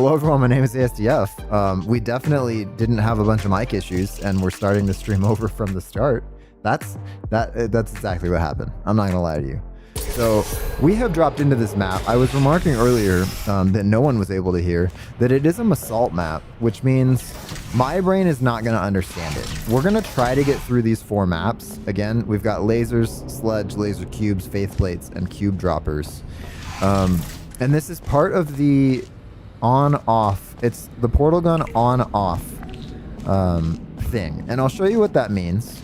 Hello everyone, my name is ASDF. We definitely didn't have a bunch of mic issues and we're starting the stream over from the start. That's exactly what happened. I'm not gonna lie to you. So we have dropped into this map. I was remarking earlier that no one was able to hear that it is a Masalt map, which means my brain is not gonna understand it. We're gonna try to get through these 4 maps. Again, we've got lasers, sludge, laser cubes, faith plates, and cube droppers. And this is part of the on-off. It's the portal gun on-off thing. And I'll show you what that means.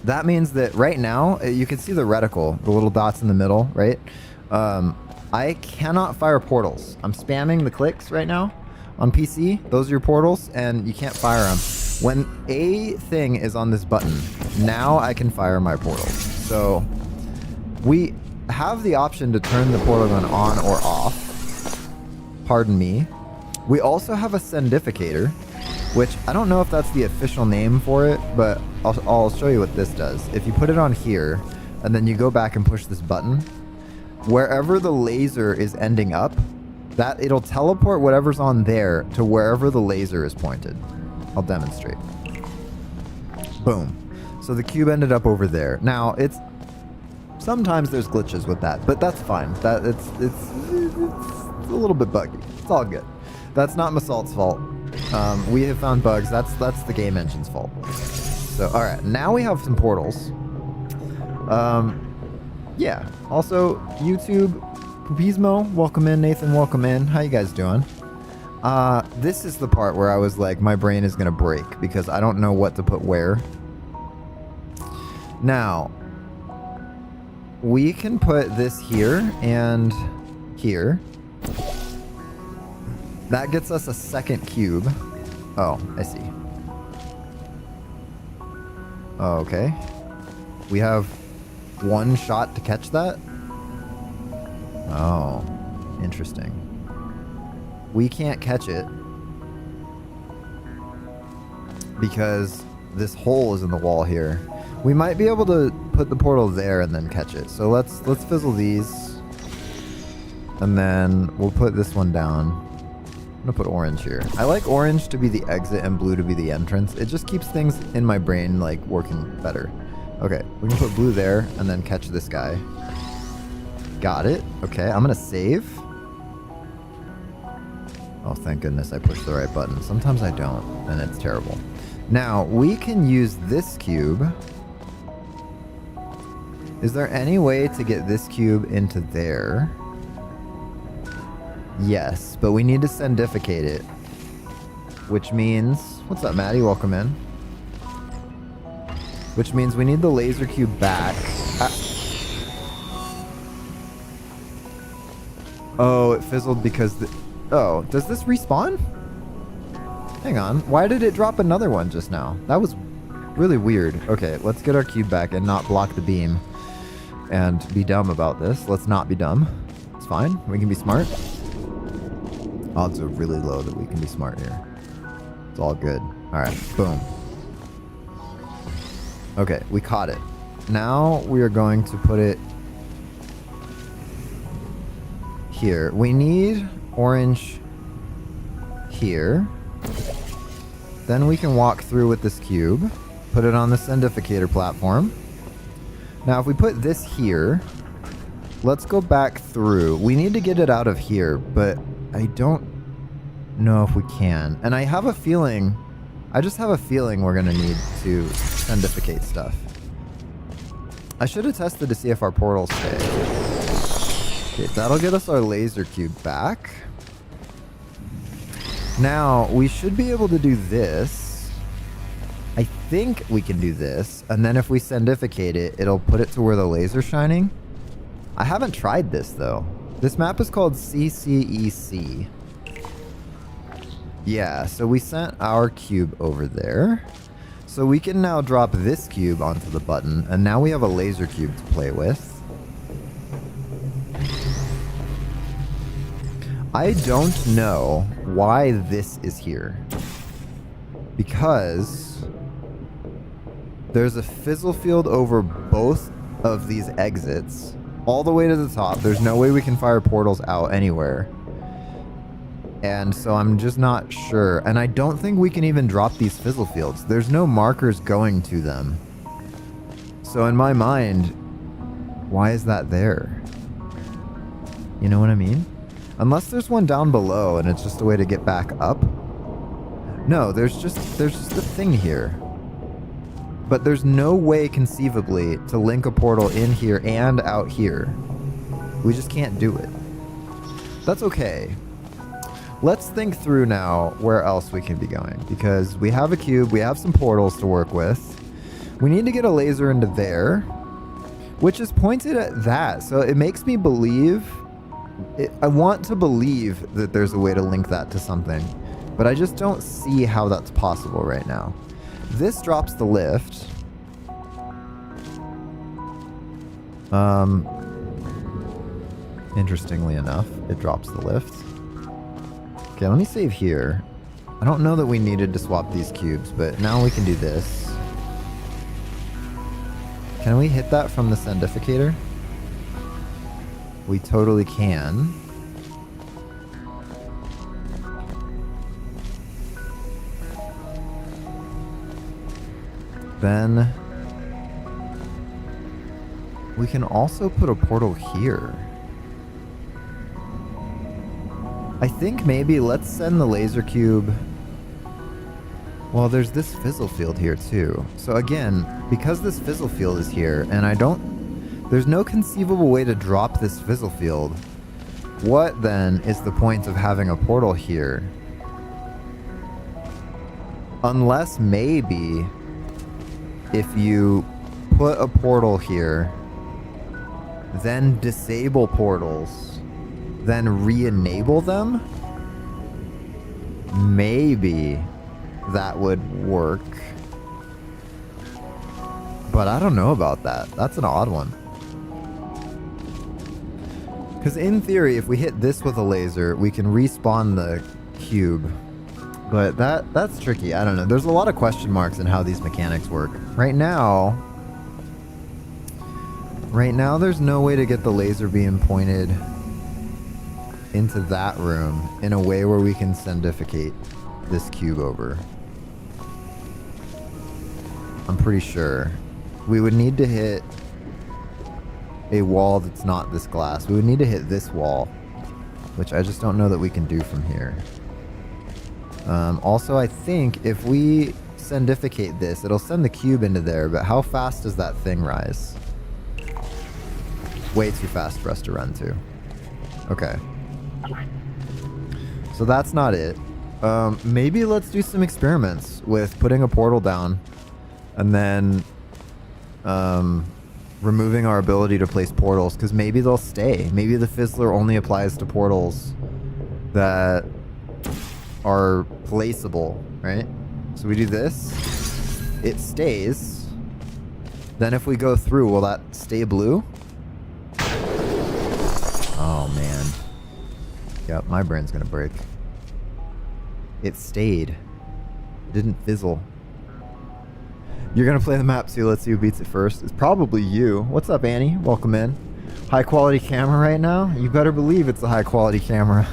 That means that right now, you can see the reticle, the little dots in the middle, right? I cannot fire portals. I'm spamming the clicks right now on PC. Those are your portals, and you can't fire them. When a thing is on this button, now I can fire my portals. So we have the option to turn the portal gun on or off. Pardon me. We also have a sendificator, which I don't know if that's the official name for it, but I'll show you what this does. If you put it on here, and then you go back and push this button, wherever the laser is ending up, that it'll teleport whatever's on there to wherever the laser is pointed. I'll demonstrate. Boom. So the cube ended up over there. Now, it's sometimes there's glitches with that, but that's fine. That it's a little bit buggy. It's all good. That's not Masalt's fault. We have found bugs. That's the game engine's fault. So, all right, now we have some portals. Yeah. Also, YouTube, Pupismo, welcome in. Nathan, welcome in. How you guys doing? This is the part where I was like, my brain is gonna break because I don't know what to put where. Now, we can put this here and here. That gets us a second cube. Oh, I see. Okay. We have 1 shot to catch that? Oh, interesting. We can't catch it because this hole is in the wall here. We might be able to put the portal there and then catch it. So let's fizzle these. And then we'll put this one down. I'm gonna put orange here. I like orange to be the exit and blue to be the entrance. It just keeps things in my brain like working better. Okay, we can put blue there and then catch this guy. Got it. Okay, I'm gonna save. Oh, thank goodness I pushed the right button. Sometimes I don't, and it's terrible. Now, we can use this cube. Is there any way to get this cube into there? Yes, but we need to sendificate it. Which means... What's up, Maddie? Welcome in. Which means we need the laser cube back. Oh, it fizzled because... Oh, does this respawn? Hang on. Why did it drop another one just now? That was really weird. Okay, let's get our cube back and not block the beam. And be dumb about this. Let's not be dumb. It's fine. We can be smart. Odds are really low that we can be smart here. It's all good. Alright, boom. Okay, we caught it. Now we are going to put it here. We need orange here. Then we can walk through with this cube. Put it on the sendificator platform. Now if we put this here, let's go back through. We need to get it out of here, but I don't know if we can. And I have a feeling, I just have a feeling we're gonna need to sendificate stuff. I should have tested to see if our portals stay. Okay, that'll get us our laser cube back. Now, we should be able to do this. I think we can do this. And then if we sendificate it, it'll put it to where the laser's shining. I haven't tried this, though. This map is called Ccec. Yeah, so we sent our cube over there. So we can now drop this cube onto the button, and now we have a laser cube to play with. I don't know why this is here. Because there's a fizzle field over both of these exits all the way to the top. There's no way we can fire portals out anywhere. And so I'm just not sure. And I don't think we can even drop these fizzle fields. There's no markers going to them. So in my mind, why is that there? You know what I mean? Unless there's one down below and it's just a way to get back up. No, there's just a thing here. But there's no way conceivably to link a portal in here and out here. We just can't do it. That's okay. Let's think through now where else we can be going, because we have a cube, we have some portals to work with. We need to get a laser into there, which is pointed at that. So it makes me believe, I want to believe that there's a way to link that to something, but I just don't see how that's possible right now. This drops the lift. Interestingly enough, it drops the lift. Okay, let me save here. I don't know that we needed to swap these cubes, but now we can do this. Can we hit that from the sendificator? We totally can. Then we can also put a portal here. I think maybe let's send the laser cube. Well, there's this fizzle field here too. So again, because this fizzle field is here and there's no conceivable way to drop this fizzle field. What then is the point of having a portal here? Unless maybe if you put a portal here, then disable portals, then re-enable them, maybe that would work. But I don't know about that. That's an odd one. Because in theory, if we hit this with a laser, we can respawn the cube. But that's tricky. I don't know. There's a lot of question marks in how these mechanics work. Right now, there's no way to get the laser beam pointed into that room in a way where we can sendificate this cube over. I'm pretty sure. We would need to hit a wall that's not this glass. We would need to hit this wall, which I just don't know that we can do from here. Also, I think if we sendificate this, it'll send the cube into there, but how fast does that thing rise? Way too fast for us to run to. Okay. So that's not it. Maybe let's do some experiments with putting a portal down and then removing our ability to place portals, because maybe they'll stay. Maybe the fizzler only applies to portals that are placeable, right? So we do this, it stays. Then if we go through, will that stay blue? Oh man. Yep, my brain's gonna break. It stayed. It didn't fizzle. You're gonna play the map too. Let's see who beats it first. It's probably you. What's up, Annie? Welcome in. High quality camera right now? You better believe it's a high quality camera.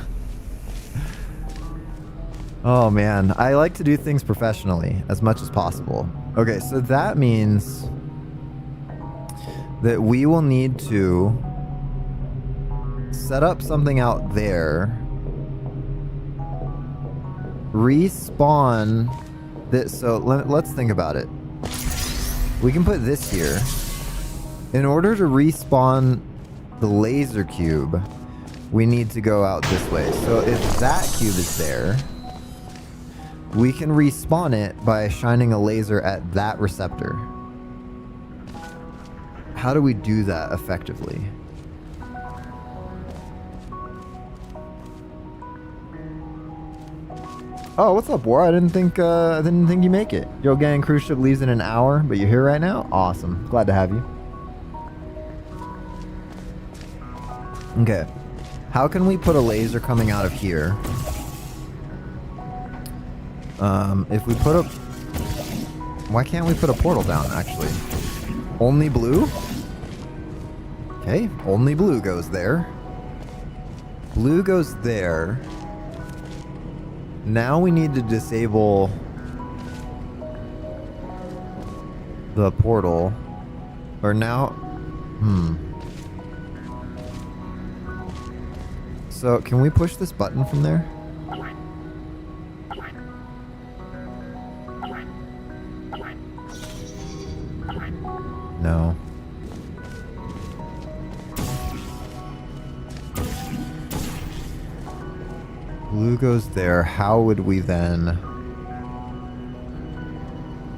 Oh man, I like to do things professionally as much as possible. Okay, so that means that we will need to set up something out there, respawn this. So let's think about it. We can put this here. In order to respawn the laser cube, we need to go out this way. So if that cube is there, we can respawn it by shining a laser at that receptor. How do we do that effectively? Oh, what's up, War? I didn't think you make it. Yo Gang cruise ship leaves in an hour, but you're here right now? Awesome. Glad to have you. Okay. How can we put a laser coming out of here? If we put a... Why can't we put a portal down, actually? Only blue? Okay, only blue goes there. Blue goes there. Now we need to disable the portal. Or now... So, can we push this button from there? No. Blue goes there. How would we then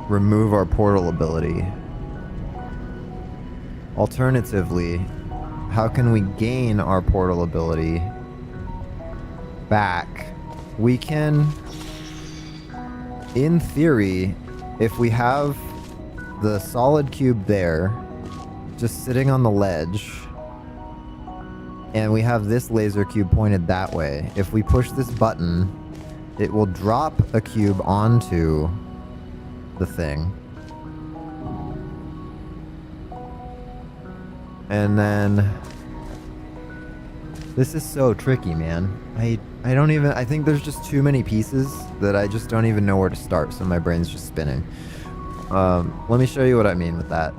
remove our portal ability? Alternatively, how can we gain our portal ability back? We can, in theory, if we have the solid cube there, just sitting on the ledge, and we have this laser cube pointed that way, if we push this button, it will drop a cube onto the thing. And then... This is so tricky, man. I don't even... I think there's just too many pieces that I just don't even know where to start, so my brain's just spinning. Let me show you what I mean with that.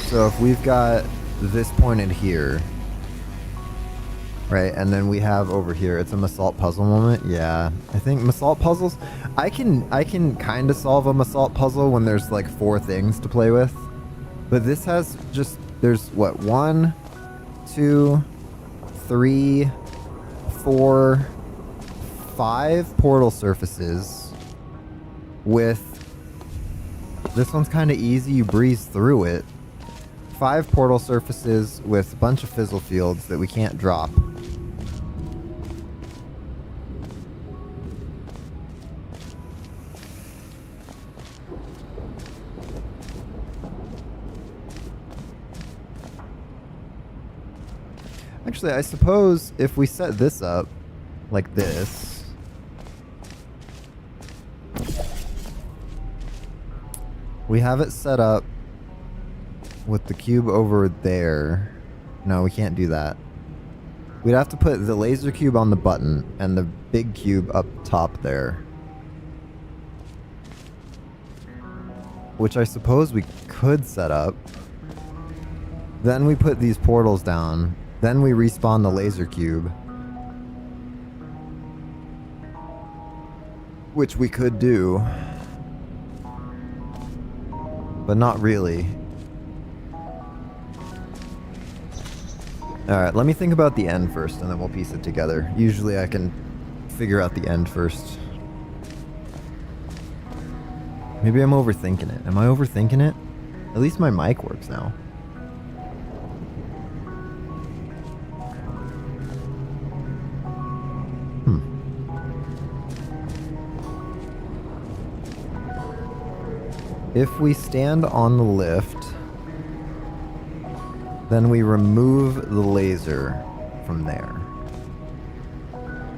So if we've got this pointed here, right, and then we have over here, it's a Masalt puzzle moment. Yeah, I think Masalt puzzles, I can kind of solve a Masalt puzzle when there's like 4 things to play with, but this has just, there's what, 1, 2, 3, 4, 5 portal surfaces with, this one's kind of easy, you breeze through it. 5 portal surfaces with a bunch of fizzle fields that we can't drop. Actually, I suppose if we set this up like this, we have it set up with the cube over there. No, we can't do that. We'd have to put the laser cube on the button and the big cube up top there. Which I suppose we could set up. Then we put these portals down. Then we respawn the laser cube. Which we could do. But not really. Alright, let me think about the end first, and then we'll piece it together. Usually I can figure out the end first. Maybe I'm overthinking it. Am I overthinking it? At least my mic works now. If we stand on the lift, then we remove the laser from there.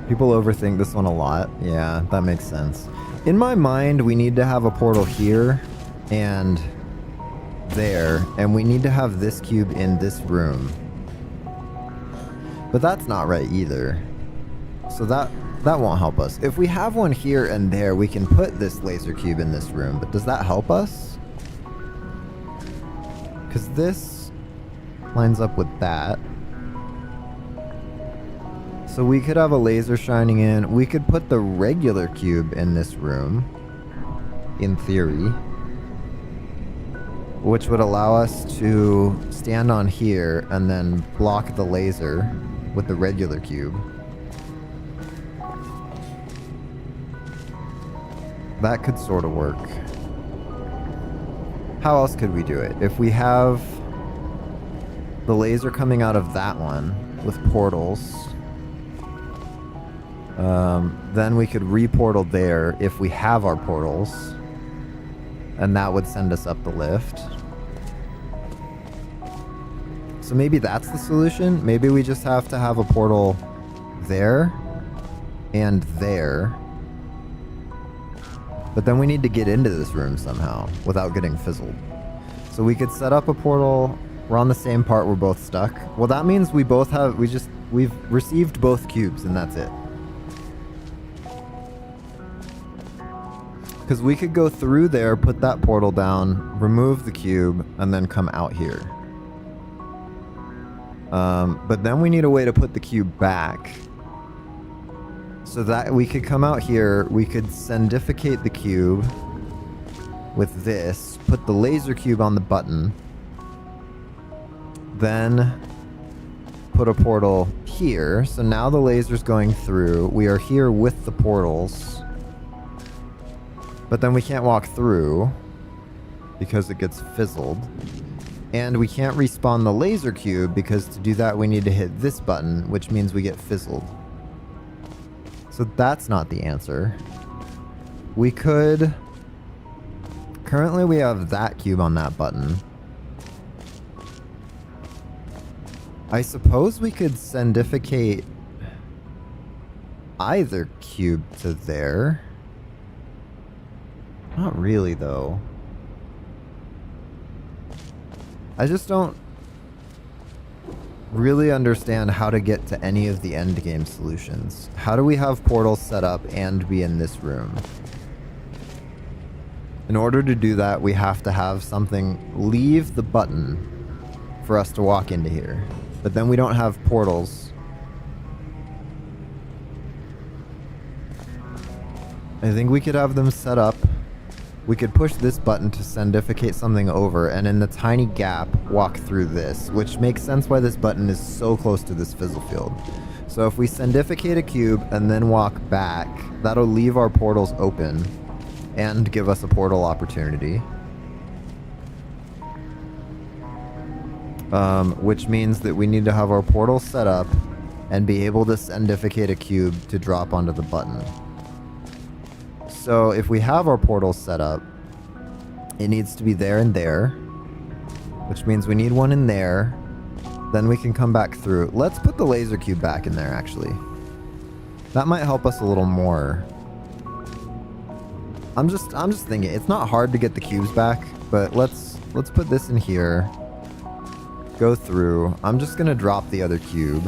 People overthink this one a lot. Yeah, that makes sense. In my mind, we need to have a portal here and there, and we need to have this cube in this room. But that's not right either. So that won't help us. If we have one here and there, we can put this laser cube in this room, but does that help us? Because this lines up with that. So we could have a laser shining in. We could put the regular cube in this room, in theory, which would allow us to stand on here and then block the laser with the regular cube. That could sort of work. How else could we do it? If we have the laser coming out of that one with portals, then we could re-portal there if we have our portals, and that would send us up the lift. So maybe that's the solution. Maybe we just have to have a portal there and there. But then we need to get into this room somehow without getting fizzled. So we could set up a portal. We're on the same part, we're both stuck. Well, that means we both have, we just We've received both cubes and that's it. Because we could go through there, put that portal down, remove the cube, and then come out here. But then we need a way to put the cube back. So that we could come out here, we could sendificate the cube with this, put the laser cube on the button, then put a portal here. So now the laser's going through. We are here with the portals. But then we can't walk through because it gets fizzled. And we can't respawn the laser cube because to do that we need to hit this button, which means we get fizzled. So that's not the answer. We could... Currently we have that cube on that button. I suppose we could sendificate either cube to there. Not really, though. I just don't really understand how to get to any of the endgame solutions. How do we have portals set up and be in this room? In order to do that, we have to have something leave the button for us to walk into here. But then we don't have portals. I think we could have them set up. We could push this button to sendificate something over, and in the tiny gap, walk through this, which makes sense why this button is so close to this fizzle field. So if we sendificate a cube and then walk back, that'll leave our portals open and give us a portal opportunity. Which means that we need to have our portal set up and be able to sendificate a cube to drop onto the button. So if we have our portals set up, it needs to be there and there, which means we need one in there. Then we can come back through. Let's put the laser cube back in there, actually. That might help us a little more. I'm just thinking, it's not hard to get the cubes back, but let's put this in here. Go through. I'm just gonna drop the other cube.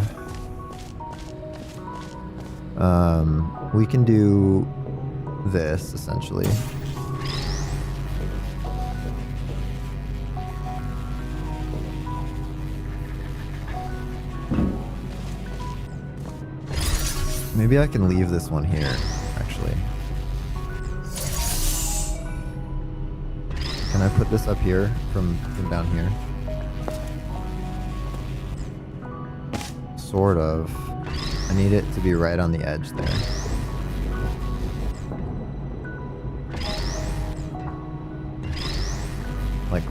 We can do this, essentially. Maybe I can leave this one here, actually. Can I put this up here from down here? Sort of. I need it to be right on the edge there. Like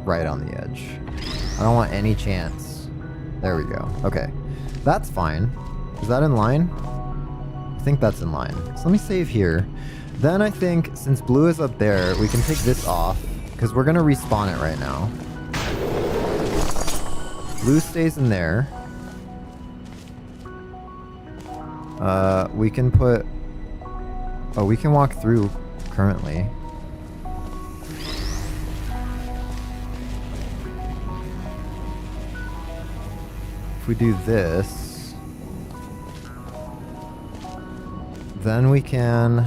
right on the edge. I don't want any chance. There we go. Okay. That's fine. Is that in line? I think that's in line. So let me save here. Then I think since blue is up there, we can take this off because we're going to respawn it right now. Blue stays in there. We can put... Oh, we can walk through currently. If we do this, then we can...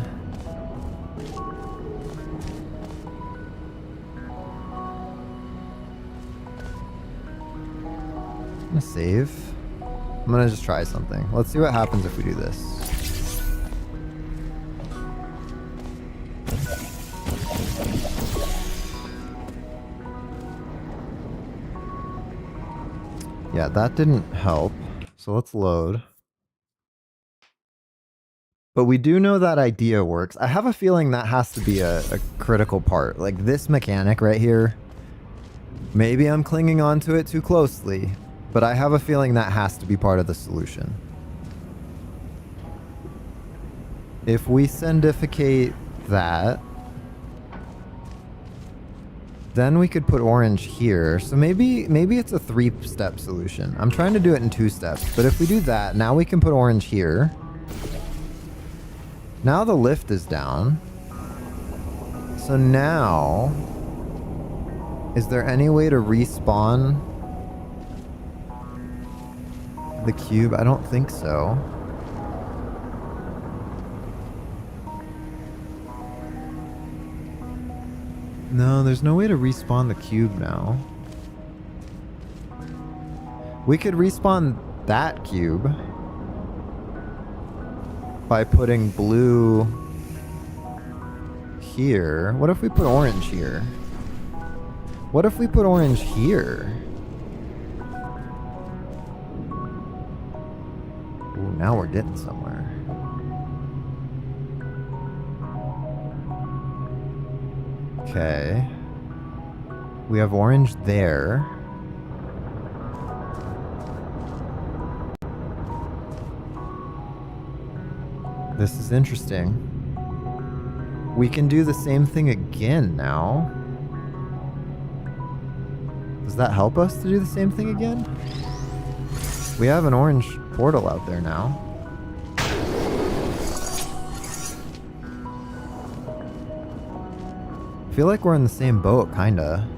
I'm gonna save. I'm gonna just try something. Let's see what happens if we do this. Yeah, that didn't help. So let's load. But we do know that idea works. I have a feeling that has to be a critical part. Like this mechanic right here. Maybe I'm clinging onto it too closely, but I have a feeling that has to be part of the solution. If we sendificate that, then we could put orange here. So maybe it's a 3-step solution. I'm trying to do it in 2 steps, but if we do that, now we can put orange here. Now the lift is down. So now, is there any way to respawn the cube? I don't think so. No, there's no way to respawn the cube now. We could respawn that cube by putting blue here. What if we put orange here? What if we put orange here? Ooh, now we're getting somewhere. Okay. We have orange there. This is interesting. We can do the same thing again now. Does that help us to do the same thing again? We have an orange portal out there now. I feel like we're in the same boat, kinda.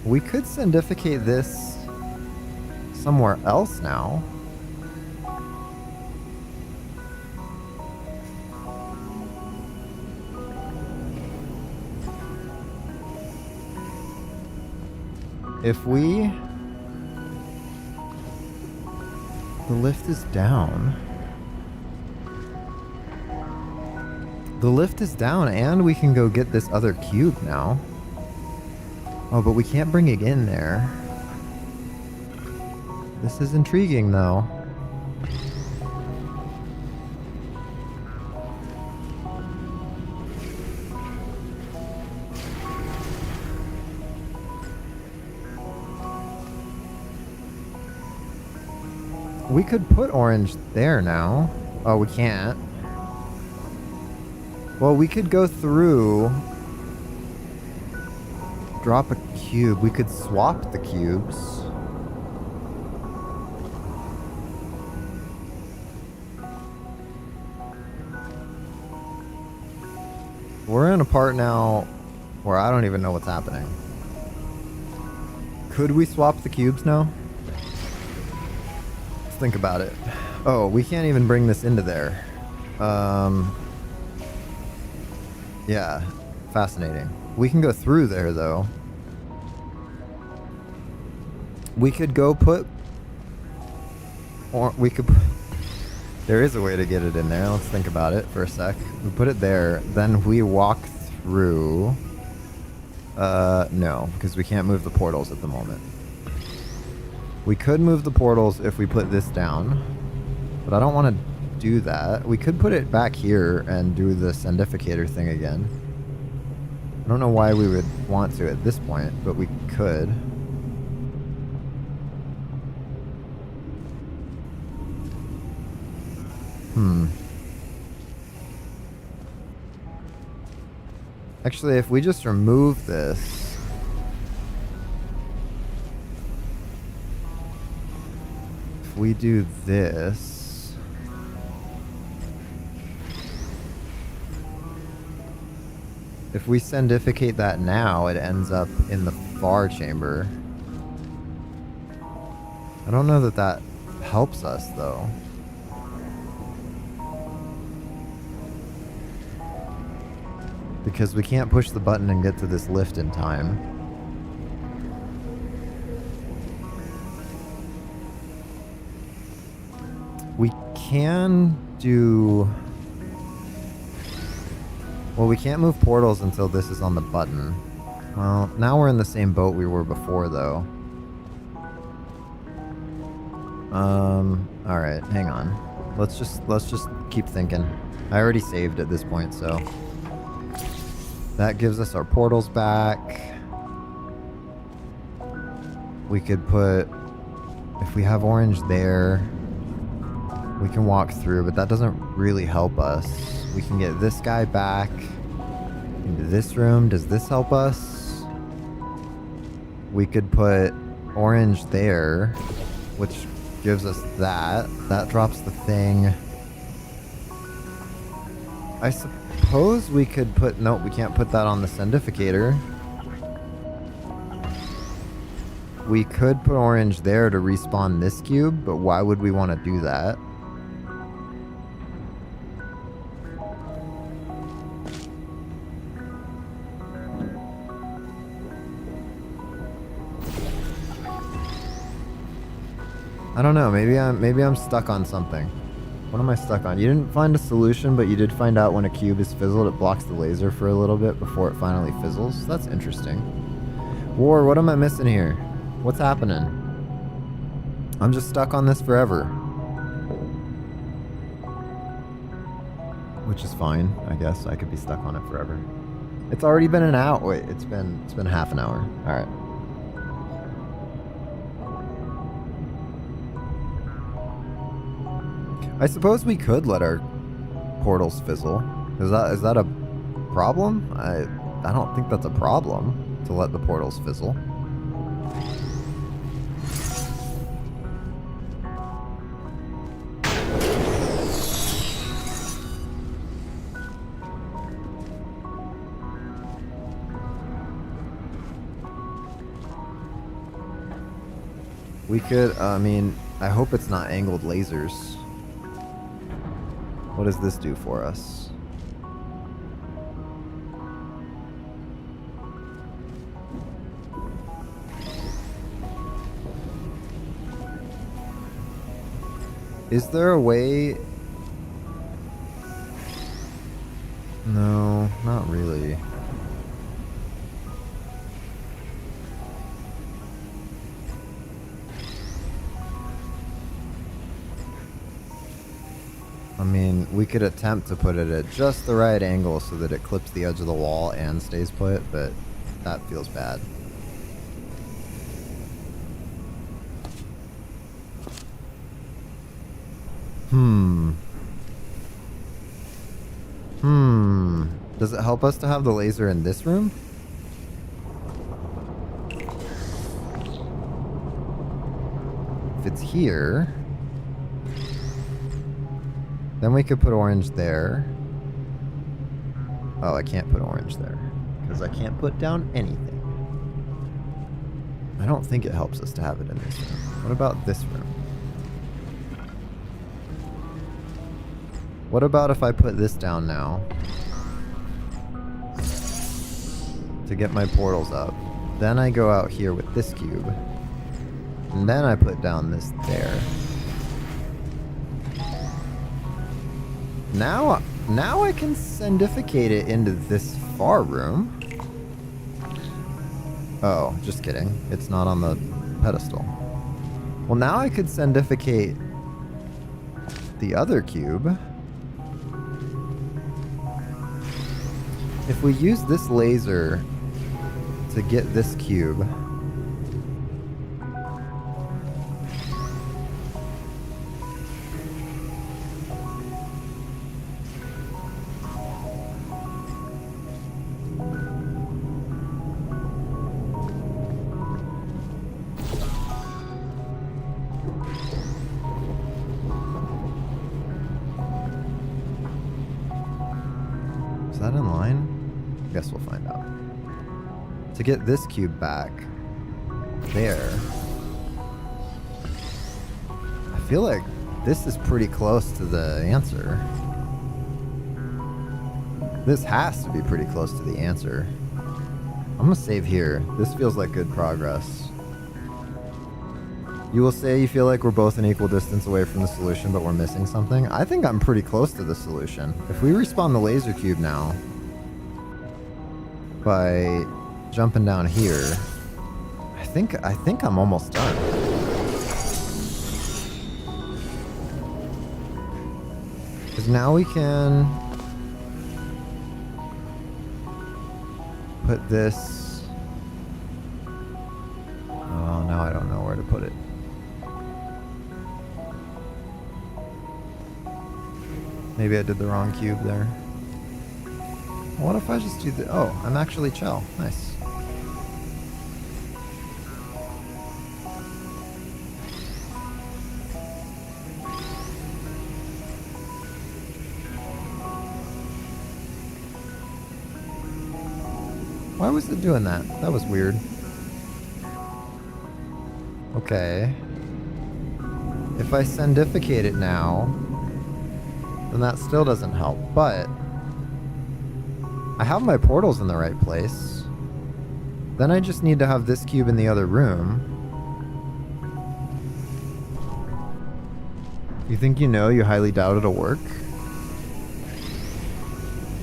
We could sandificate this somewhere else now. If we... The lift is down. The lift is down and we can go get this other cube now. Oh, but we can't bring it in there. This is intriguing though. We could put orange there now. Oh, we can't. Well, we could go through... Drop a cube. We could swap the cubes. We're in a part now where I don't even know what's happening. Could we swap the cubes now? Let's think about it. Oh, we can't even bring this into there. Yeah, fascinating. We can go through there though. We could go put... Or we could... There is a way to get it in there. Let's think about it for a sec. We put it there, then we walk through... no, because we can't move the portals at the moment. We could move the portals if we put this down, but I don't want to do that. We could put it back here and do the sandificator thing again. I don't know why we would want to at this point, but we could. Actually, if we just remove this... If we do this... If we sandificate that now, it ends up in the far chamber. I don't know that that helps us, though. Because we can't push the button and get to this lift in time. We can do... Well, we can't move portals until this is on the button. Well, now we're in the same boat we were before, though. Alright, hang on. Let's just keep thinking. I already saved at this point, so... That gives us our portals back. We could put... If we have orange there, we can walk through, but that doesn't really help us. We can get this guy back into this room. Does this help us? We could put orange there, which gives us that. That drops the thing. I suppose suppose we could put... Nope, we can't put that on the sendificator. We could put orange there to respawn this cube, but why would we want to do that? I don't know, maybe I'm stuck on something. What am I stuck on? You didn't find a solution, but you did find out when a cube is fizzled, it blocks the laser for a little bit before it finally fizzles. That's interesting. War, what am I missing here? What's happening? I'm just stuck on this forever. Which is fine, I guess. I could be stuck on it forever. It's already been an hour. Wait, it's been half an hour. Alright. I suppose we could let our portals fizzle. Is that a problem? I don't think that's a problem to let the portals fizzle. We could, I mean, I hope it's not angled lasers. What does this do for us? Is there a way? No, not really. I mean, we could attempt to put it at just the right angle so that it clips the edge of the wall and stays put, but that feels bad. Does it help us to have the laser in this room? If it's here... Then we could put orange there. Oh, I can't put orange there. Because I can't put down anything. I don't think it helps us to have it in this room. What about this room? What about if I put this down now? To get my portals up. Then I go out here with this cube. And then I put down this there. Now I can sendificate it into this far room. Oh, just kidding. It's not on the pedestal. Well, now I could sendificate the other cube. If we use this laser to get this cube... Is that in line? I guess we'll find out. To get this cube back there, I feel like this is pretty close to the answer. This has to be pretty close to the answer. I'm gonna save here. This feels like good progress. You will say you feel like we're both an equal distance away from the solution, but we're missing something. I think I'm pretty close to the solution. If we respawn the laser cube now by jumping down here, I think I'm almost done. Because now we can put this. Oh, now I don't know where to put it. Maybe I did the wrong cube there. What if I just do the... Oh, I'm actually Chell. Nice. Why was it doing that? That was weird. Okay. If I sendificate it now, then that still doesn't help, but I have my portals in the right place. Then I just need to have this cube in the other room. You think you know? You highly doubt it'll work?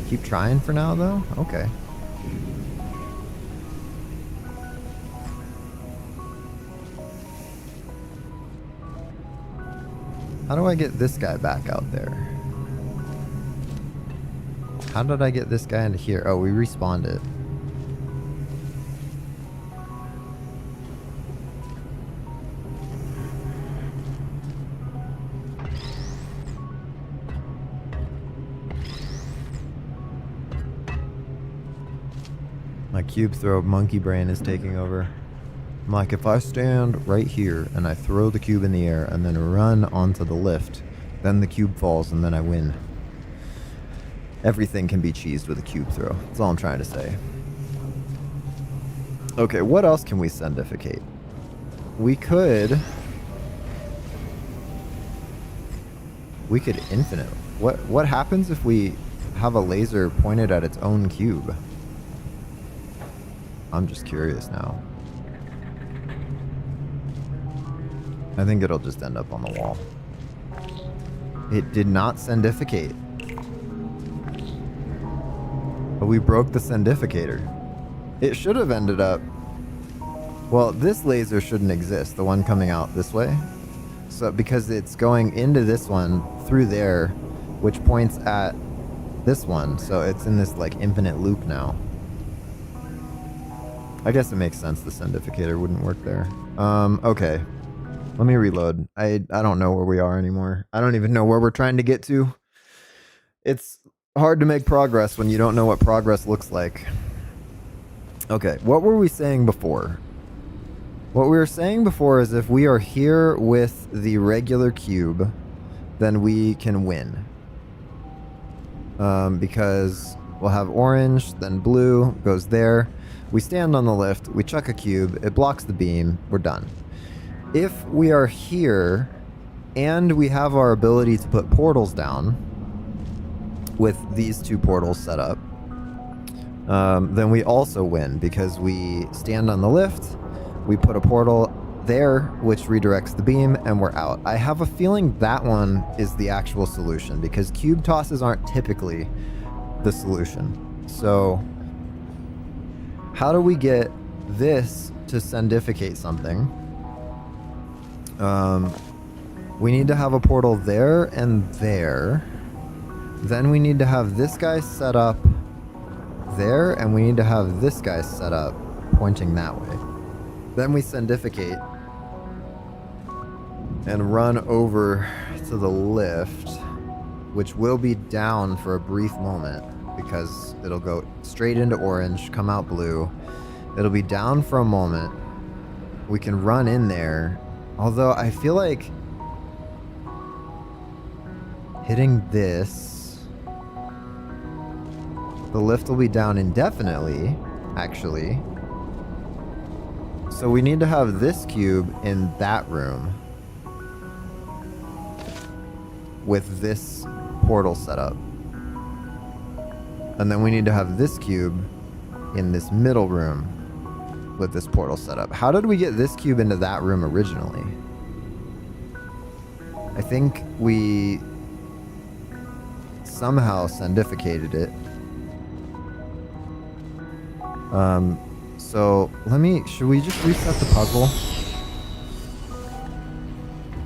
Keep trying for now, though? Okay. How do I get this guy back out there? How did I get this guy into here? Oh, we respawned it. My cube throw monkey brain is taking over. I'm like, if I stand right here and I throw the cube in the air and then run onto the lift, then the cube falls and then I win. Everything can be cheesed with a cube throw. That's all I'm trying to say. Okay, what else can we sendificate? We could infinite. What happens if we have a laser pointed at its own cube? I'm just curious now. I think it'll just end up on the wall. It did not sendificate. But we broke the sendificator. It should have ended up... Well, this laser shouldn't exist, the one coming out this way. So, because it's going into this one through there, which points at this one. So it's in this, like, infinite loop now. I guess it makes sense the sendificator wouldn't work there. Okay. Let me reload. I don't know where we are anymore. I don't even know where we're trying to get to. It's hard to make progress when you don't know what progress looks like. Okay, what were we saying before? What we were saying before is if we are here with the regular cube, then we can win. Because we'll have orange, then blue, goes there. We stand on the lift, we chuck a cube, it blocks the beam, we're done. If we are here, and we have our ability to put portals down, with these two portals set up, then we also win, because we stand on the lift, we put a portal there, which redirects the beam, and we're out. I have a feeling that one is the actual solution, because cube tosses aren't typically the solution. So, how do we get this to sendificate something? We need to have a portal there and there. Then we need to have this guy set up there, and we need to have this guy set up pointing that way. Then we sendificate and run over to the lift, which will be down for a brief moment because it'll go straight into orange, come out blue. It'll be down for a moment. We can run in there, although I feel like hitting this, the lift will be down indefinitely, actually. So we need to have this cube in that room with this portal set up. And then we need to have this cube in this middle room with this portal set up. How did we get this cube into that room originally? I think we somehow sendificated it. So should we just reset the puzzle?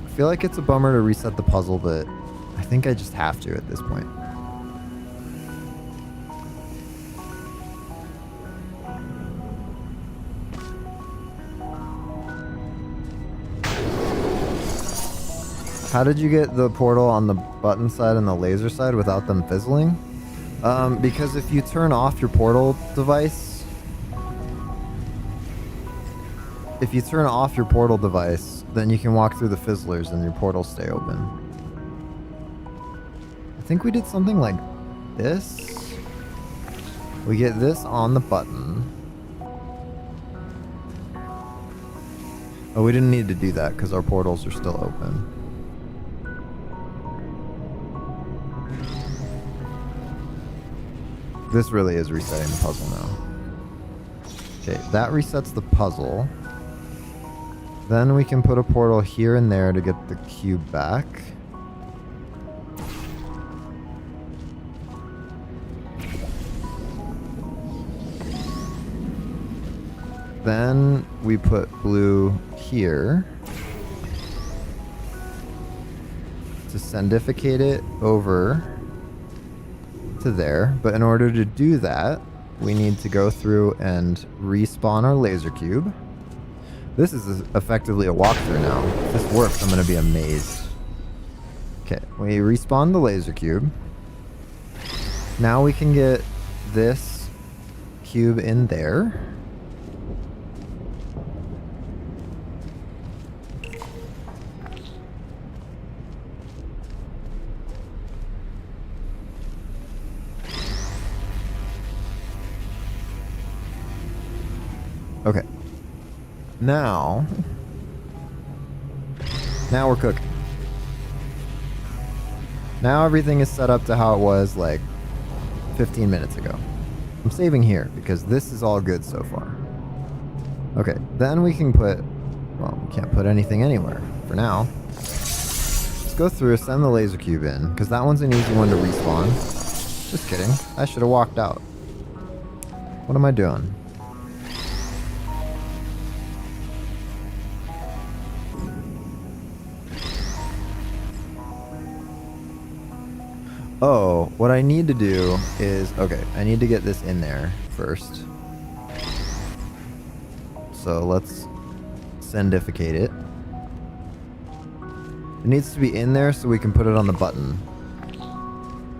I feel like it's a bummer to reset the puzzle, but I think I just have to at this point. How did you get the portal on the button side and the laser side without them fizzling? Because if you turn off your portal device, then you can walk through the fizzlers and your portals stay open. I think we did something like this. We get this on the button. Oh, we didn't need to do that because our portals are still open. This really is resetting the puzzle now. Okay, that resets the puzzle. Then we can put a portal here and there to get the cube back. Then we put blue here to sendificate it over to there. But in order to do that, we need to go through and respawn our laser cube. This is effectively a walkthrough now. If this works, I'm going to be amazed. Okay, we respawn the laser cube. Now we can get this cube in there. Okay. Now we're cooking. Now everything is set up to how it was like 15 minutes ago. I'm saving here because this is all good so far. Okay, then we can put, well, we can't put anything anywhere for now. Let's go through, send the laser cube in, because that one's an easy one to respawn. Just kidding. I should have walked out. What am I doing? Oh, what I need to do is, okay, I need to get this in there first. So let's sendificate it. It needs to be in there so we can put it on the button.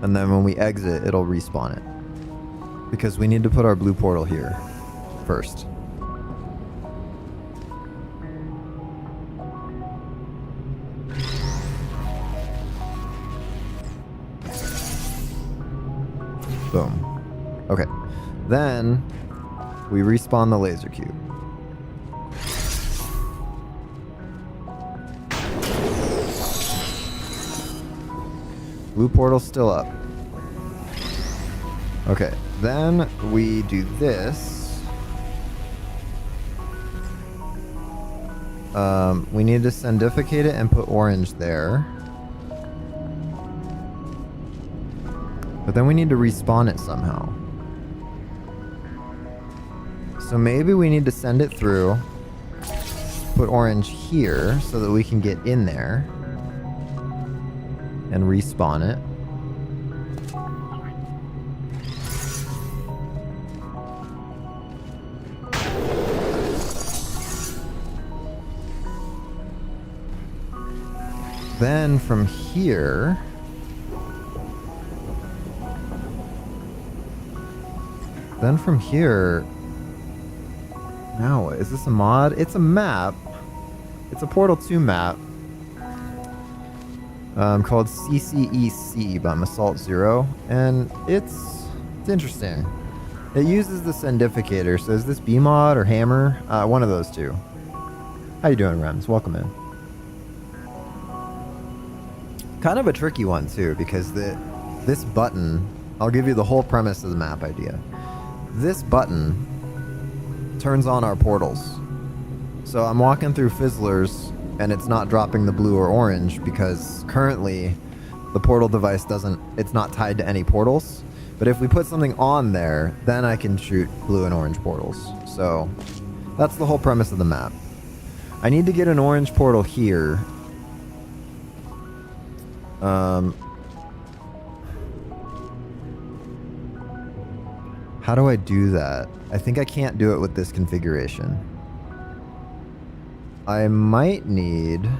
And then when we exit, it'll respawn it. Because we need to put our blue portal here first. Boom. Okay. Then we respawn the laser cube. Blue portal's still up. Okay. Then we do this. We need to sendificate it and put orange there. But then we need to respawn it somehow. So maybe we need to send it through, put orange here so that we can get in there and respawn it. Then from here, now what? Is this a mod? It's a map. It's a Portal 2 map called Ccec by masaltzero, and it's interesting. It uses the sendificator. So is this B-mod or Hammer? One of those two. How you doing, Rems? Welcome in. Kind of a tricky one too, because this button, I'll give you the whole premise of the map idea. This button turns on our portals. So I'm walking through Fizzlers and it's not dropping the blue or orange because currently the portal device it's not tied to any portals. But if we put something on there, then I can shoot blue and orange portals. So that's the whole premise of the map. I need to get an orange portal here. How do I do that? I think I can't do it with this configuration. I might need...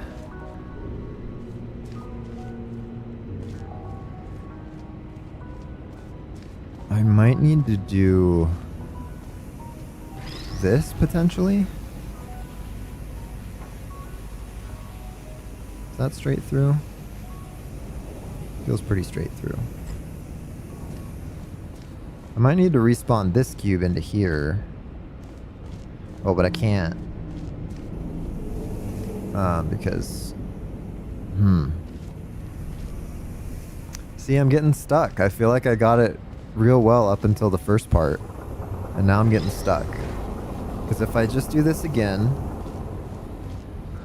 to do this potentially? Is that straight through? Feels pretty straight through. I might need to respawn this cube into here. Oh, but I can't. Because... See, I'm getting stuck. I feel like I got it real well up until the first part. And now I'm getting stuck. Because if I just do this again,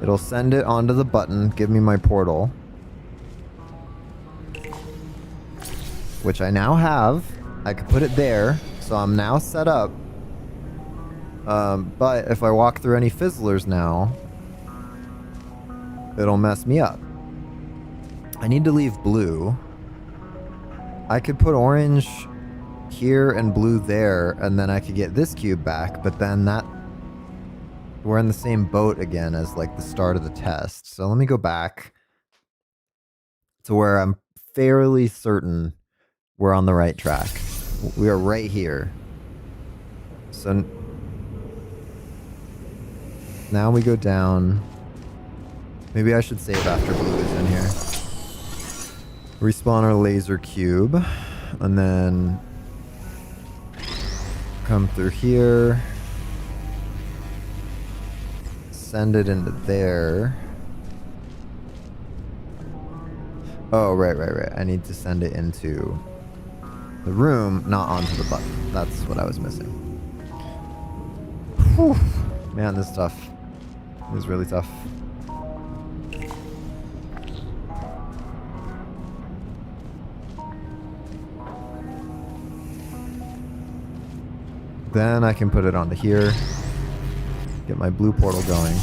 it'll send it onto the button, give me my portal. Which I now have. I could put it there, so I'm now set up. But if I walk through any fizzlers now, it'll mess me up. I need to leave blue. I could put orange here and blue there, and then I could get this cube back, but then that... We're in the same boat again as like the start of the test. So let me go back to where I'm fairly certain we're on the right track. We are right here. So now we go down. Maybe I should save after blue is in here. Respawn our laser cube. And then come through here. Send it into there. Oh, right. I need to send it into the room, not onto the button. That's what I was missing. Whew. Man, this is tough. This is really tough. Then I can put it onto here. Get my blue portal going.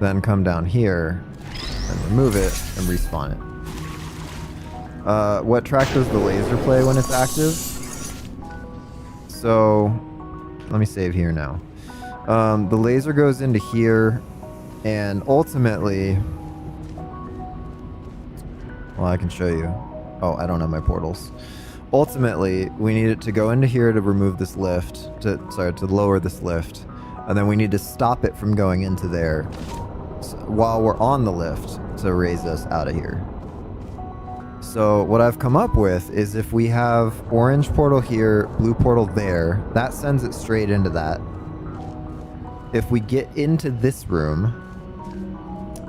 Then come down here and remove it and respawn it. What track does the laser play when it's active? So, let me save here now. The laser goes into here, and ultimately... Well, I can show you. Oh, I don't have my portals. Ultimately, we need it to go into here to remove this lift, to lower this lift, and then we need to stop it from going into there while we're on the lift to raise us out of here. So what I've come up with is if we have orange portal here, blue portal there, that sends it straight into that. If we get into this room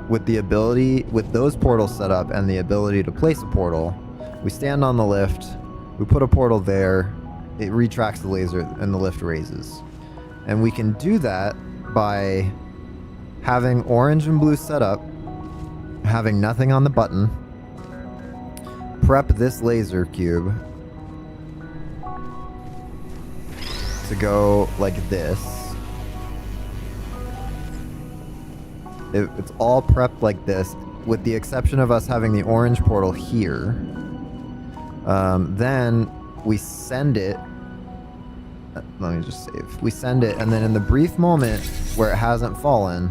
with the ability, with those portals set up and the ability to place a portal, we stand on the lift, we put a portal there, it retracts the laser and the lift raises. And we can do that by having orange and blue set up, having nothing on the button, prep this laser cube to go like this. It's all prepped like this, with the exception of us having the orange portal here. Then we send it. Let me just save. We send it, and then in the brief moment where it hasn't fallen,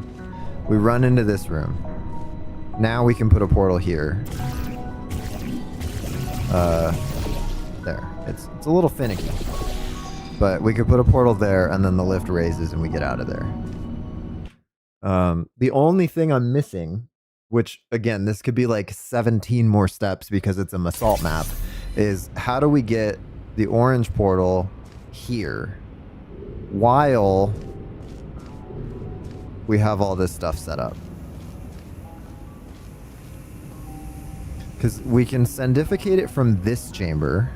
we run into this room. Now we can put a portal here. There. It's a little finicky. But we could put a portal there, and then the lift raises, and we get out of there. The only thing I'm missing, which, again, this could be like 17 more steps because it's a Masalt map, is how do we get the orange portal here while we have all this stuff set up? Because we can sendificate it from this chamber.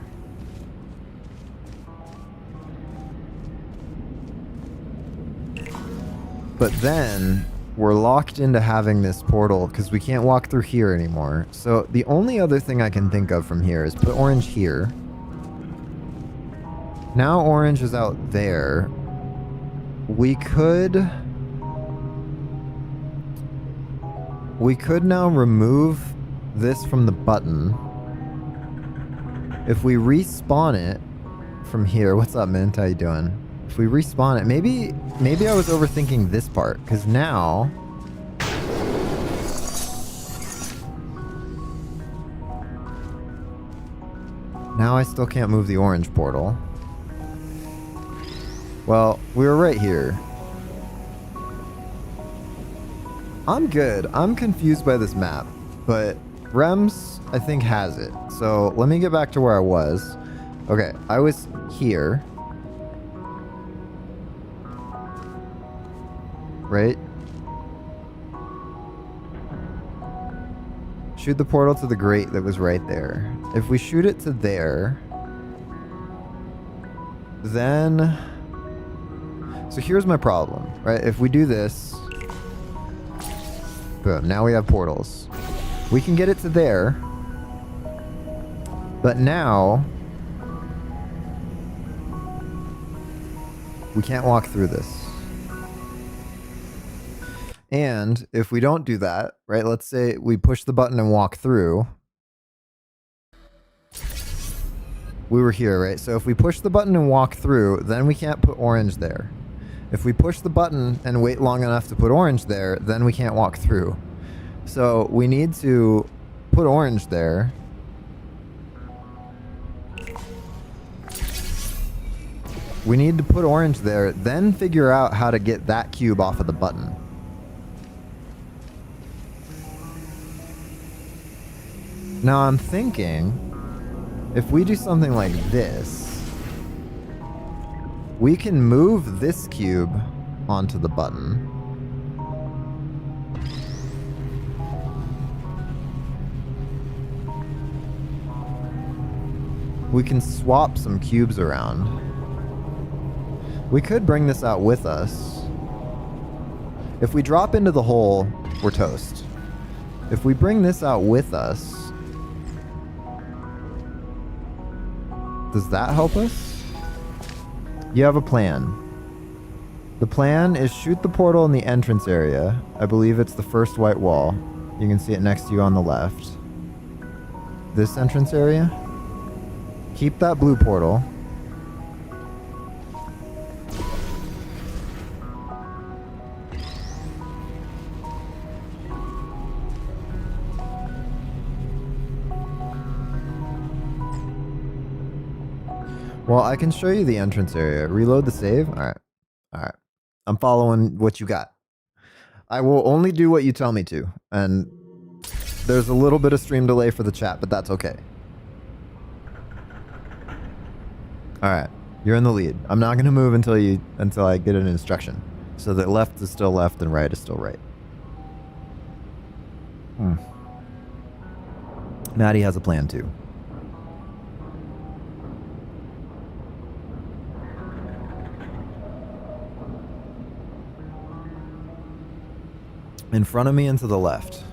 But then we're locked into having this portal because we can't walk through here anymore. So the only other thing I can think of from here is put orange here. Now orange is out there. We could now remove this from the button. If we respawn it from here, what's up, Mint? How you doing? If we respawn it, maybe I was overthinking this part, because now I still can't move the orange portal. Well, we were right here. I'm good. I'm confused by this map, but Rems, I think, has it. So let me get back to where I was. Okay, I was here. Right? shoot the portal to the grate that was right there. If we shoot it to there, then... So here's my problem, right? If we do this, boom, now we have portals. We can get it to there, but now we can't walk through this. And if we don't do that, right, let's say we push the button and walk through. We were here, right? So if we push the button and walk through, then we can't put orange there. If we push the button and wait long enough to put orange there, then we can't walk through. So we need to put orange there. We need to put orange there, then figure out how to get that cube off of the button. Now I'm thinking, if we do something like this, we can move this cube onto the button. We can swap some cubes around. We could bring this out with us. If we drop into the hole, we're toast. If we bring this out with us, does that help us? You have a plan. The plan is shoot the portal in the entrance area. I believe it's the first white wall. You can see it next to you on the left. This entrance area. Keep that blue portal. Well, I can show you the entrance area. Reload the save. All right. All right. I'm following what you got. I will only do what you tell me to. And there's a little bit of stream delay for the chat, but that's okay. All right. You're in the lead. I'm not going to move until I get an instruction. So that left is still left and right is still right. Maddie has a plan too. In front of me and to the left.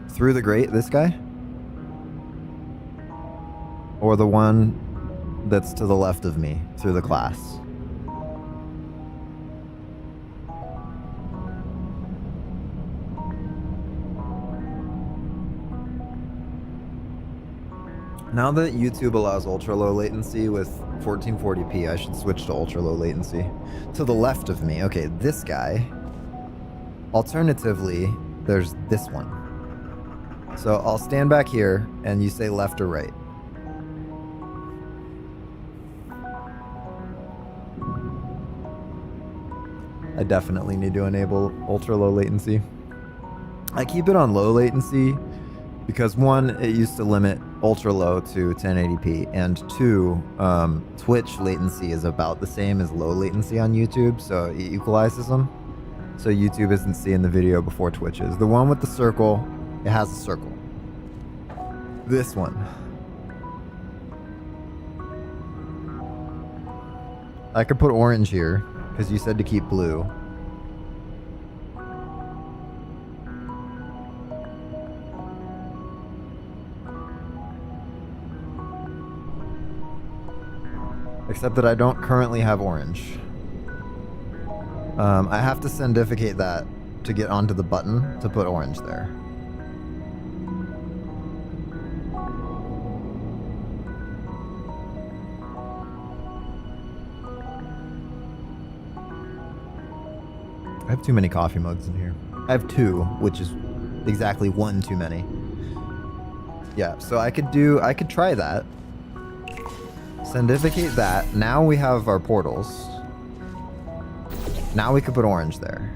Through the grate, this guy? Or the one that's to the left of me, through the class? Now that YouTube allows ultra low latency with 1440p, I should switch to ultra low latency. To the left of me, okay, this guy. Alternatively, there's this one. So I'll stand back here and you say left or right. I definitely need to enable ultra low latency. I keep it on low latency because one, it used to limit ultra low to 1080p, and two, Twitch latency is about the same as low latency on YouTube, so it equalizes them. So YouTube isn't seeing the video before Twitch is. The one with the circle, it has a circle. This one. I could put orange here, because you said to keep blue. Except that I don't currently have orange. I have to sendificate that to get onto the button to put orange there. I have too many coffee mugs in here. I have two, which is exactly one too many. Yeah, so I could try that. Sendificate that. Now we have our portals. Now we could put orange there.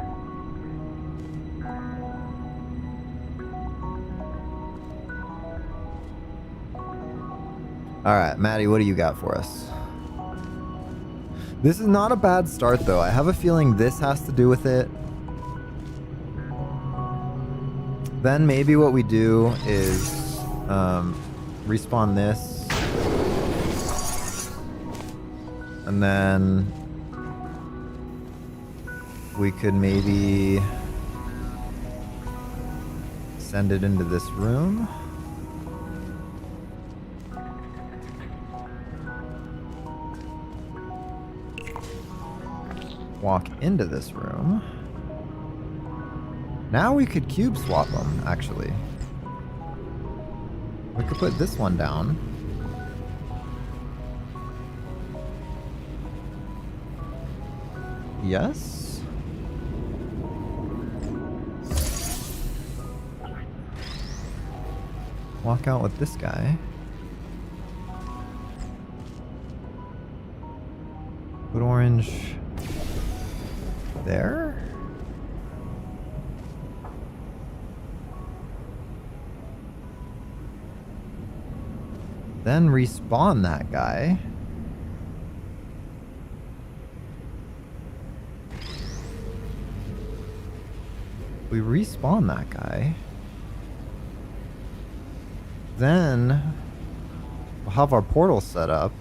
Alright, Maddie, what do you got for us? This is not a bad start, though. I have a feeling this has to do with it. Then maybe what we do is respawn this. And then we could maybe send it into this room. Walk into this room. Now we could cube swap them, actually. We could put this one down. Yes. Walk out with this guy. Put orange there. Then respawn that guy. We respawn that guy. Then we'll have our portal set up.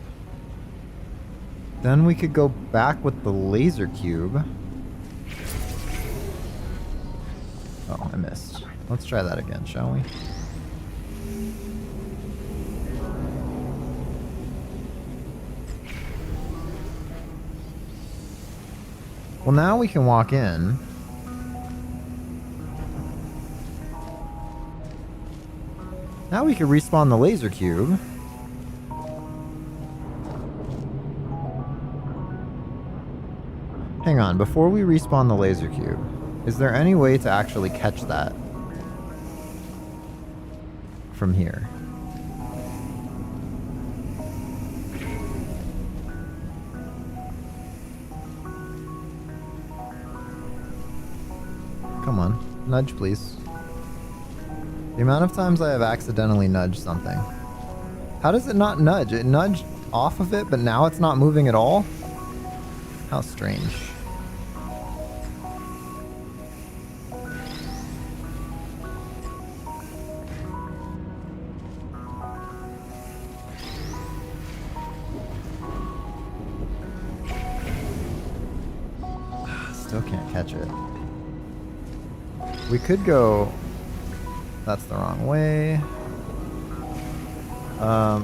Then we could go back with the laser cube. Oh, I missed. Let's try that again, shall we? Well, now we can walk in. Now we can respawn the laser cube. Hang on, before we respawn the laser cube, is there any way to actually catch that from here? Come on, nudge please. The amount of times I have accidentally nudged something. How does it not nudge? It nudged off of it, but now it's not moving at all? How strange. Still can't catch it. We could go... That's the wrong way.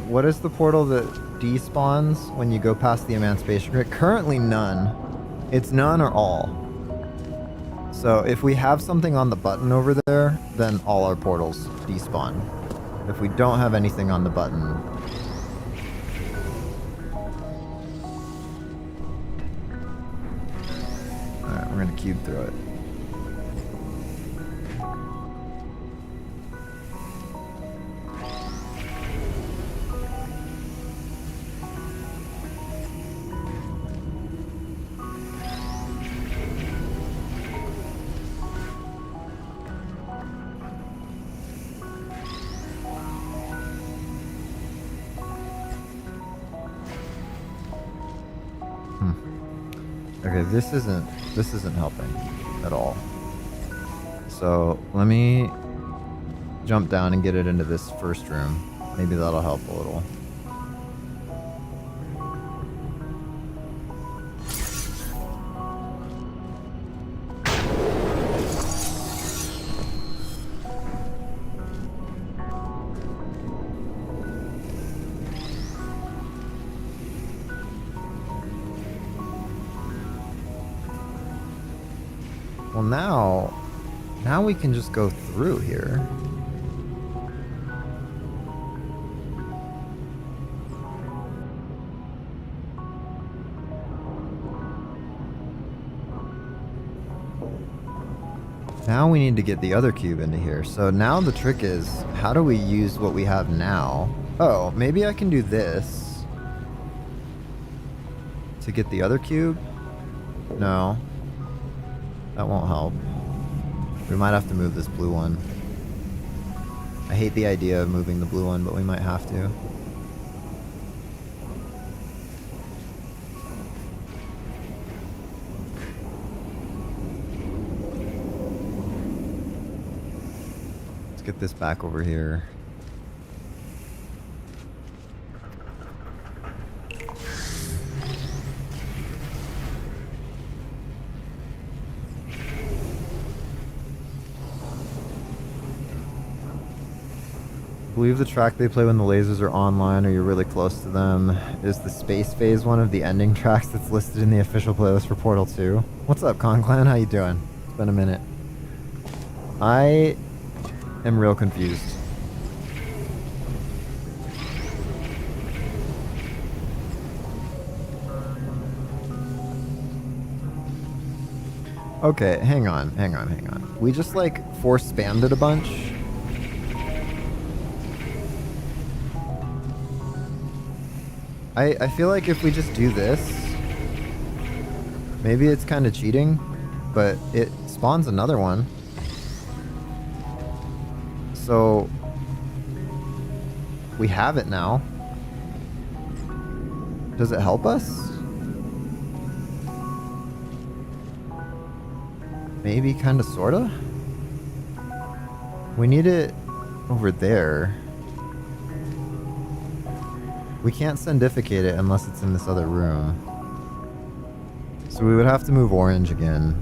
What is the portal that despawns when you go past the Emancipation Grid? Currently none. It's none or all. So if we have something on the button over there, then all our portals despawn. If we don't have anything on the button... Alright, we're gonna cube through it. Okay, this isn't helping at all. So let me jump down and get it into this first room. Maybe that'll help a little. Well, now we can just go through here. Now we need to get the other cube into here. So now the trick is, how do we use what we have now? Oh, maybe I can do this to get the other cube? No. That won't help. We might have to move this blue one. I hate the idea of moving the blue one, but we might have to. get this back over here. I believe the track they play when the lasers are online or you're really close to them is the space phase one of the ending tracks that's listed in the official playlist for Portal 2. What's up, Conclan? How you doing? It's been a minute. I am real confused. Okay, hang on. We just like force spammed it a bunch. I feel like if we just do this, maybe it's kind of cheating, but it spawns another one. So we have it now. Does it help us? Maybe, kind of, sort of? We need it over there. We can't sendificate it unless it's in this other room. So we would have to move orange again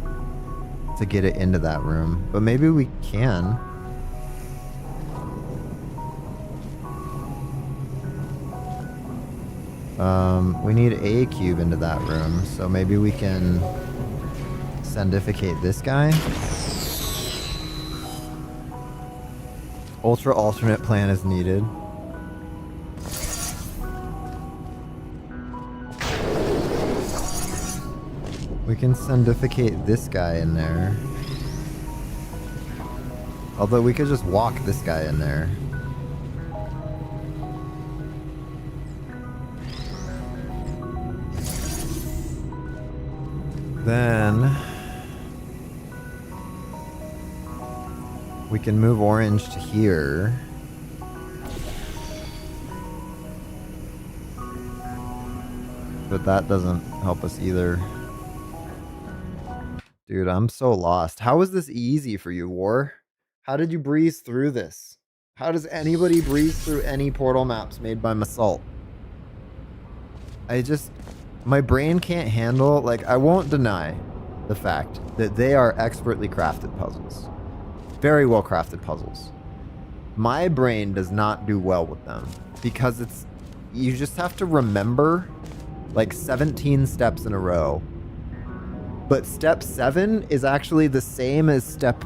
to get it into that room. But maybe we can. We need a cube into that room. So maybe we can sendificate this guy. Ultra alternate plan is needed. We can sendificate this guy in there. Although we could just walk this guy in there. Then we can move orange to here. But that doesn't help us either. Dude, I'm so lost. How is this easy for you, War? How did you breeze through this? How does anybody breeze through any portal maps made by Masalt? My brain can't handle, like, I won't deny the fact that they are expertly crafted puzzles. Very well crafted puzzles. My brain does not do well with them because you just have to remember like 17 steps in a row. But step 7 is actually the same as step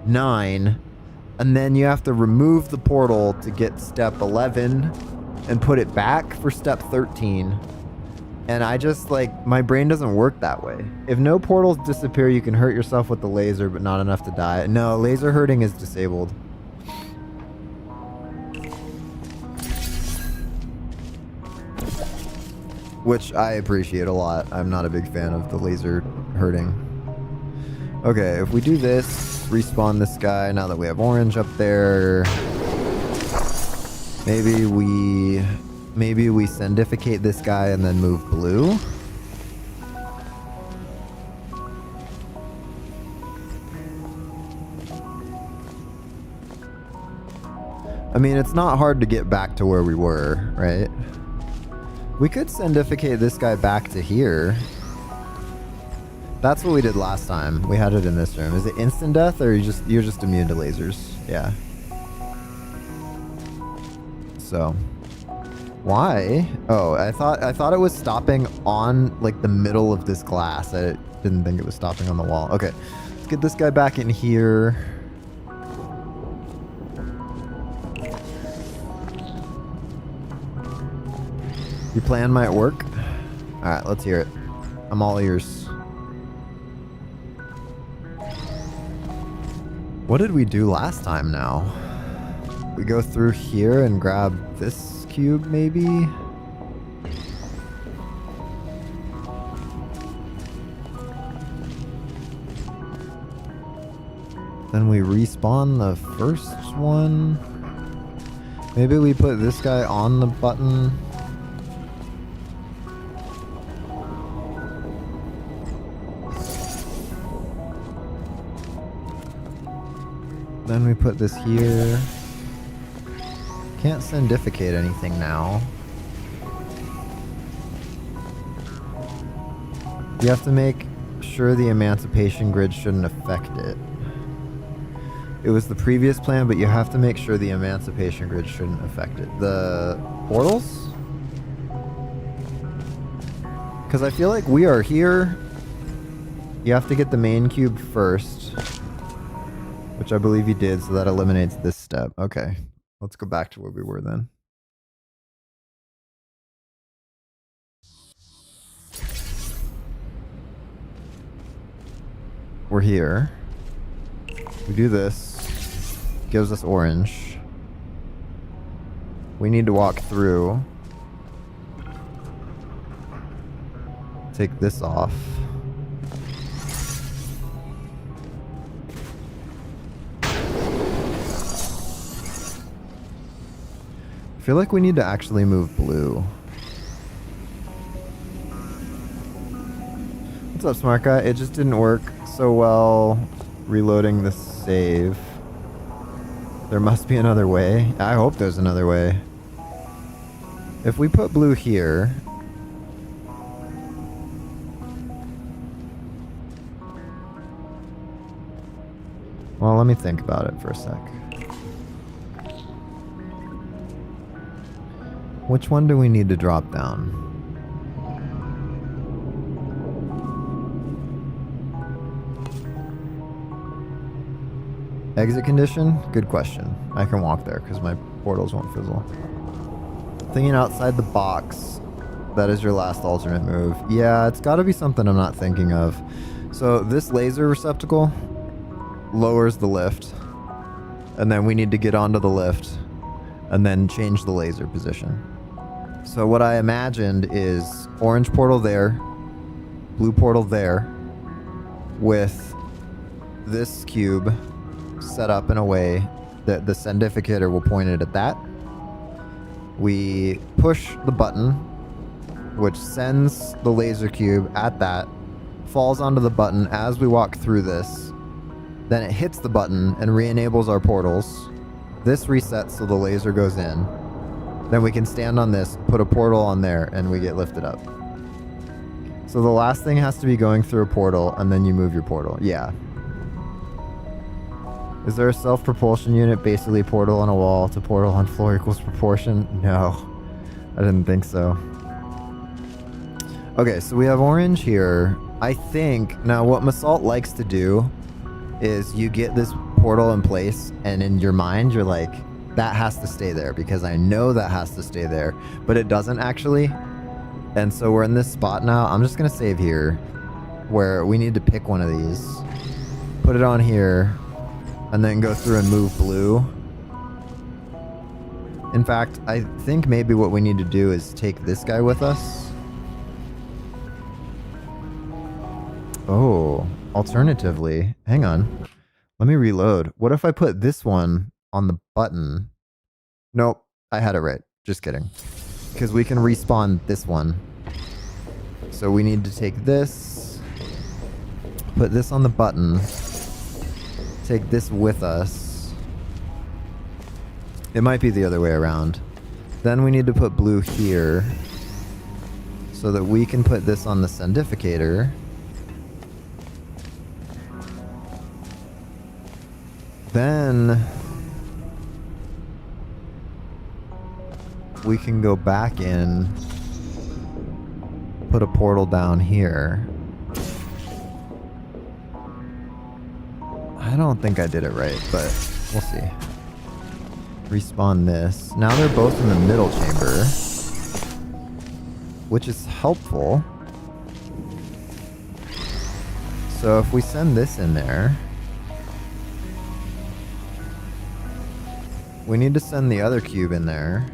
9. And then you have to remove the portal to get step 11 and put it back for step 13. And I just, like, my brain doesn't work that way. If no portals disappear, you can hurt yourself with the laser, but not enough to die. No, laser hurting is disabled. Which I appreciate a lot. I'm not a big fan of the laser hurting. Okay, if we do this, respawn this guy now that we have orange up there. Maybe we sendificate this guy and then move blue. I mean, it's not hard to get back to where we were, right? We could sendificate this guy back to here. That's what we did last time. We had it in this room. Is it instant death or you're just immune to lasers? Yeah. So, why? Oh, I thought it was stopping on like the middle of this glass. I didn't think it was stopping on the wall. Okay, let's get this guy back in here. Your plan might work. All right, let's hear it. I'm all ears. What did we do last time now? We go through here and grab this cube, maybe? Then we respawn the first one. Maybe we put this guy on the button. Then we put this here. Can't sandificate anything now. You have to make sure the emancipation grid shouldn't affect it. It was the previous plan, but you have to make sure the emancipation grid shouldn't affect it. The portals? Because I feel like we are here. You have to get the main cube first, which I believe you did, so that eliminates this step. Okay, let's go back to where we were then. We're here. We do this. Gives us orange. We need to walk through. Take this off. I feel like we need to actually move blue. What's up, smart guy? It just didn't work so well reloading the save. There must be another way. I hope there's another way. If we put blue here... Well, let me think about it for a sec. Which one do we need to drop down? Exit condition? Good question. I can walk there because my portals won't fizzle. Thinking outside the box. That is your last alternate move. Yeah, it's got to be something I'm not thinking of. So this laser receptacle lowers the lift. And then we need to get onto the lift and then change the laser position. So what I imagined is orange portal there, blue portal there, with this cube set up in a way that the sandificator will point it at that. We push the button, which sends the laser cube at that, falls onto the button as we walk through this. Then it hits the button and re-enables our portals. This resets so the laser goes in. Then we can stand on this, put a portal on there, and we get lifted up. So the last thing has to be going through a portal, and then you move your portal. Yeah. Is there a self-propulsion unit, basically portal on a wall to portal on floor equals proportion? No, I didn't think so. Okay, so we have orange here. I think, now what Masalt likes to do is you get this portal in place, and in your mind, you're like, that has to stay there, because I know that has to stay there, but it doesn't actually. And so we're in this spot now. I'm just going to save here, where we need to pick one of these, put it on here, and then go through and move blue. In fact, I think maybe what we need to do is take this guy with us. Oh, alternatively, hang on. Let me reload. What if I put this one on the button? Nope, I had it right. Just kidding. Because we can respawn this one. So we need to take this, put this on the button, take this with us. It might be the other way around. Then we need to put blue here so that we can put this on the sandificator. Then we can go back in, put a portal down here. I don't think I did it right, but we'll see. Respawn this. Now they're both in the middle chamber, which is helpful. So if we send this in there, we need to send the other cube in there.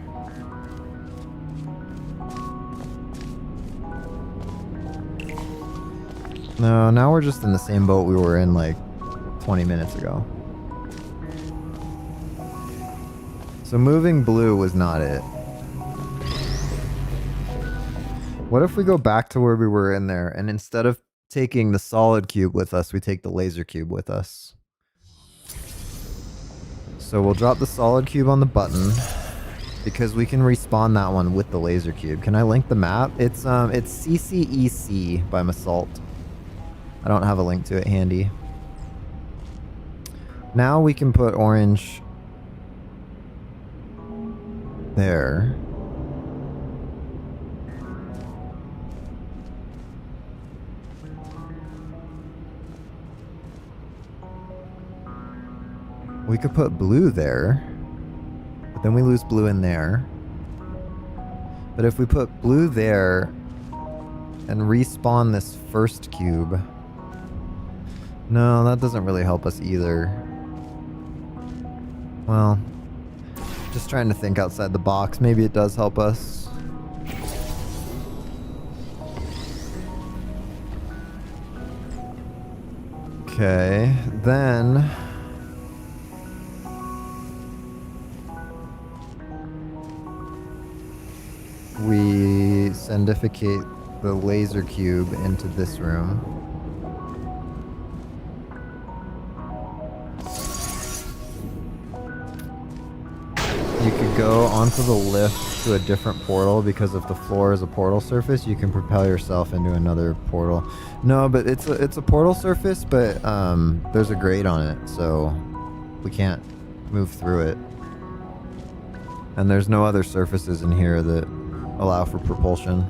No, now we're just in the same boat we were in like 20 minutes ago. So moving blue was not it. What if we go back to where we were in there, and instead of taking the solid cube with us, we take the laser cube with us? So we'll drop the solid cube on the button because we can respawn that one with the laser cube. Can I link the map? It's Ccec by Masalt. I don't have a link to it handy. Now we can put orange there. We could put blue there, but then we lose blue in there. But if we put blue there and respawn this first cube, no, that doesn't really help us either. Well, just trying to think outside the box. Maybe it does help us. Okay, then we sendificate the laser cube into this room. You could go onto the lift to a different portal because if the floor is a portal surface, you can propel yourself into another portal. No, but it's a portal surface, but there's a grate on it, so we can't move through it. And there's no other surfaces in here that allow for propulsion.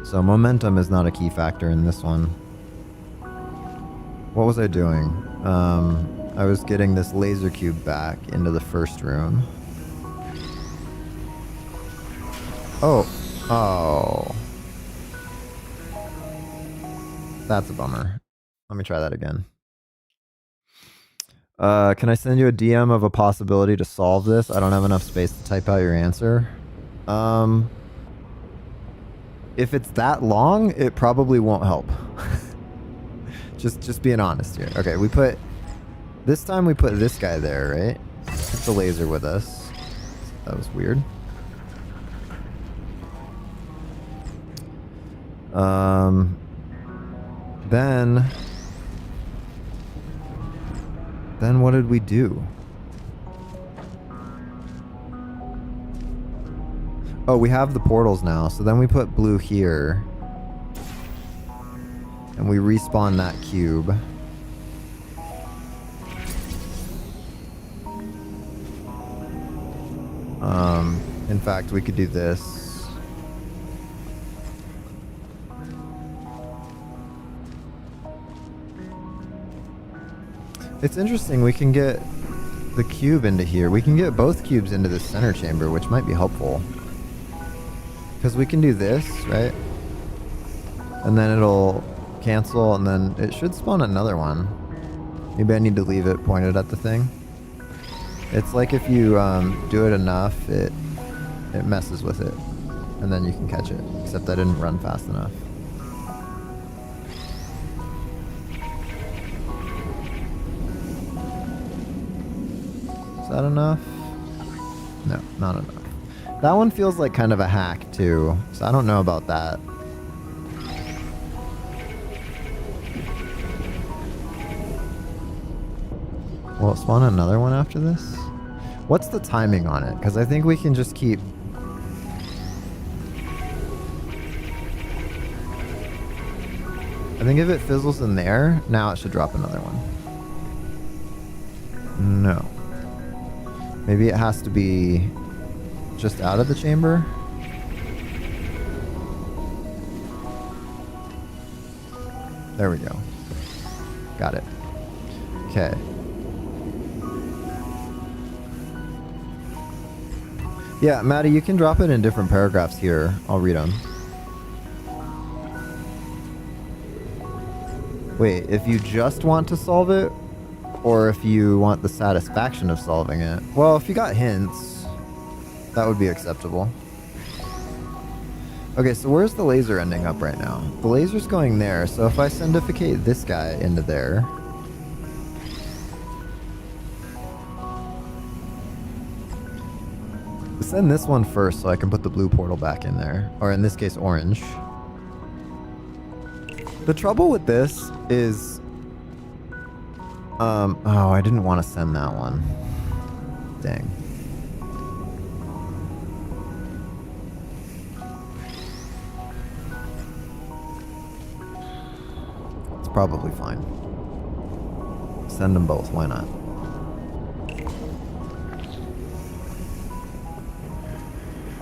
So momentum is not a key factor in this one. What was I doing? I was getting this laser cube back into the first room. Oh. That's a bummer. Let me try that again. Can I send you a DM of a possibility to solve this? I don't have enough space to type out your answer. If it's that long, it probably won't help. just being honest here. Okay, this time we put this guy there, right? Took the laser with us. That was weird. Then what did we do? Oh, we have the portals now. So then we put blue here. And we respawn that cube. In fact, we could do this. It's interesting, we can get the cube into here. We can get both cubes into the center chamber, which might be helpful. Because we can do this, right? And then it'll cancel, and then it should spawn another one. Maybe I need to leave it pointed at the thing. It's like if you do it enough, it messes with it. And then you can catch it. Except I didn't run fast enough. Is that enough? No, not enough. That one feels like kind of a hack too, so I don't know about that. Will it spawn another one after this? What's the timing on it? Because I think we can just keep... I think if it fizzles in there, now it should drop another one. No. Maybe it has to be just out of the chamber? There we go. Got it. Okay. Yeah, Maddie, you can drop it in different paragraphs here. I'll read them. Wait, if you just want to solve it, or if you want the satisfaction of solving it. Well, if you got hints, that would be acceptable. Okay, so where's the laser ending up right now? The laser's going there, so if I sendificate this guy into there... Send this one first so I can put the blue portal back in there. Or in this case, orange. The trouble with this is... oh, I didn't want to send that one. Dang. It's probably fine. Send them both, why not?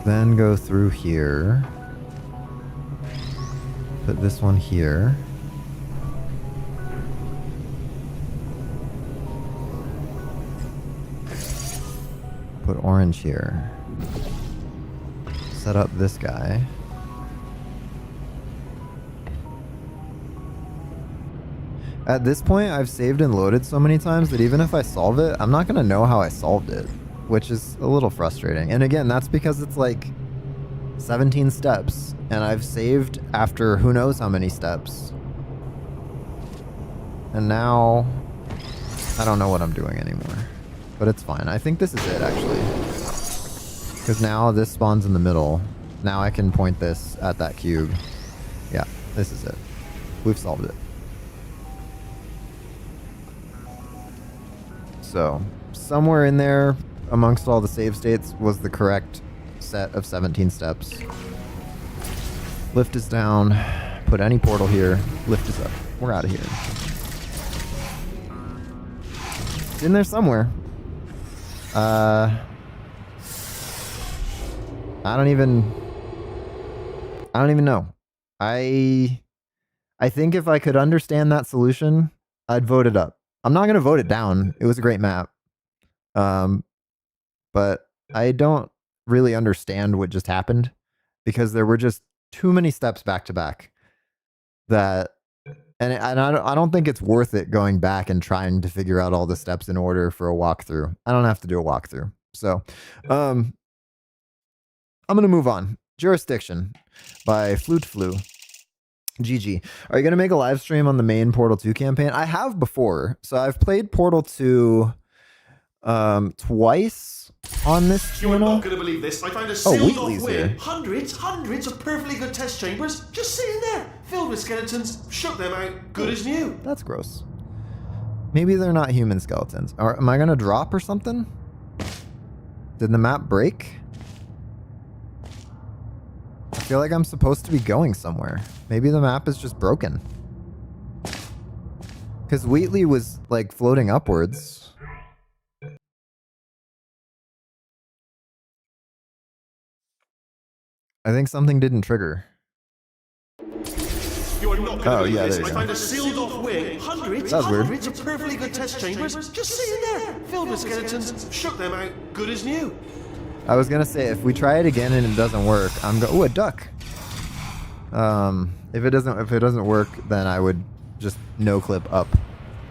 Then go through here. Put this one here. Put orange here. Set up this guy. At this point, I've saved and loaded so many times that even if I solve it, I'm not going to know how I solved it, which is a little frustrating. And again, that's because it's like 17 steps, and I've saved after who knows how many steps. And now, I don't know what I'm doing anymore. But it's fine. I think this is it, actually. Because now this spawns in the middle. Now I can point this at that cube. Yeah, this is it. We've solved it. So, somewhere in there, amongst all the save states, was the correct set of 17 steps. Lift is down. Put any portal here. Lift is up. We're out of here. It's in there somewhere. I don't even know. I think if I could understand that solution, I'd vote it up. I'm not going to vote it down. It was a great map. But I don't really understand what just happened because there were just too many steps back to back that, and I don't think it's worth it going back and trying to figure out all the steps in order for a walkthrough. I don't have to do a walkthrough. So, I'm going to move on. Jurisdiction by FluteFlu. GG. Are you going to make a live stream on the main Portal 2 campaign? I have before. So I've played Portal 2 twice on this channel. You're not going to believe this. I found a sealed off wing. Hundreds of perfectly good test chambers just sitting there, filled with skeletons. Shook them out, good as new. That's gross. Maybe they're not human skeletons. Or am I going to drop or something? Did the map break? I feel like I'm supposed to be going somewhere. Maybe the map is just broken. Because Wheatley was like floating upwards. I think something didn't trigger. You are not going to believe this. There you I go. found a sealed off wing. Hundreds of perfectly good test chambers just sitting there, filled with skeletons. Shook them out, good as new. I was gonna say, if we try it again and it doesn't work, oh, a duck. If it doesn't work, then I would just no clip up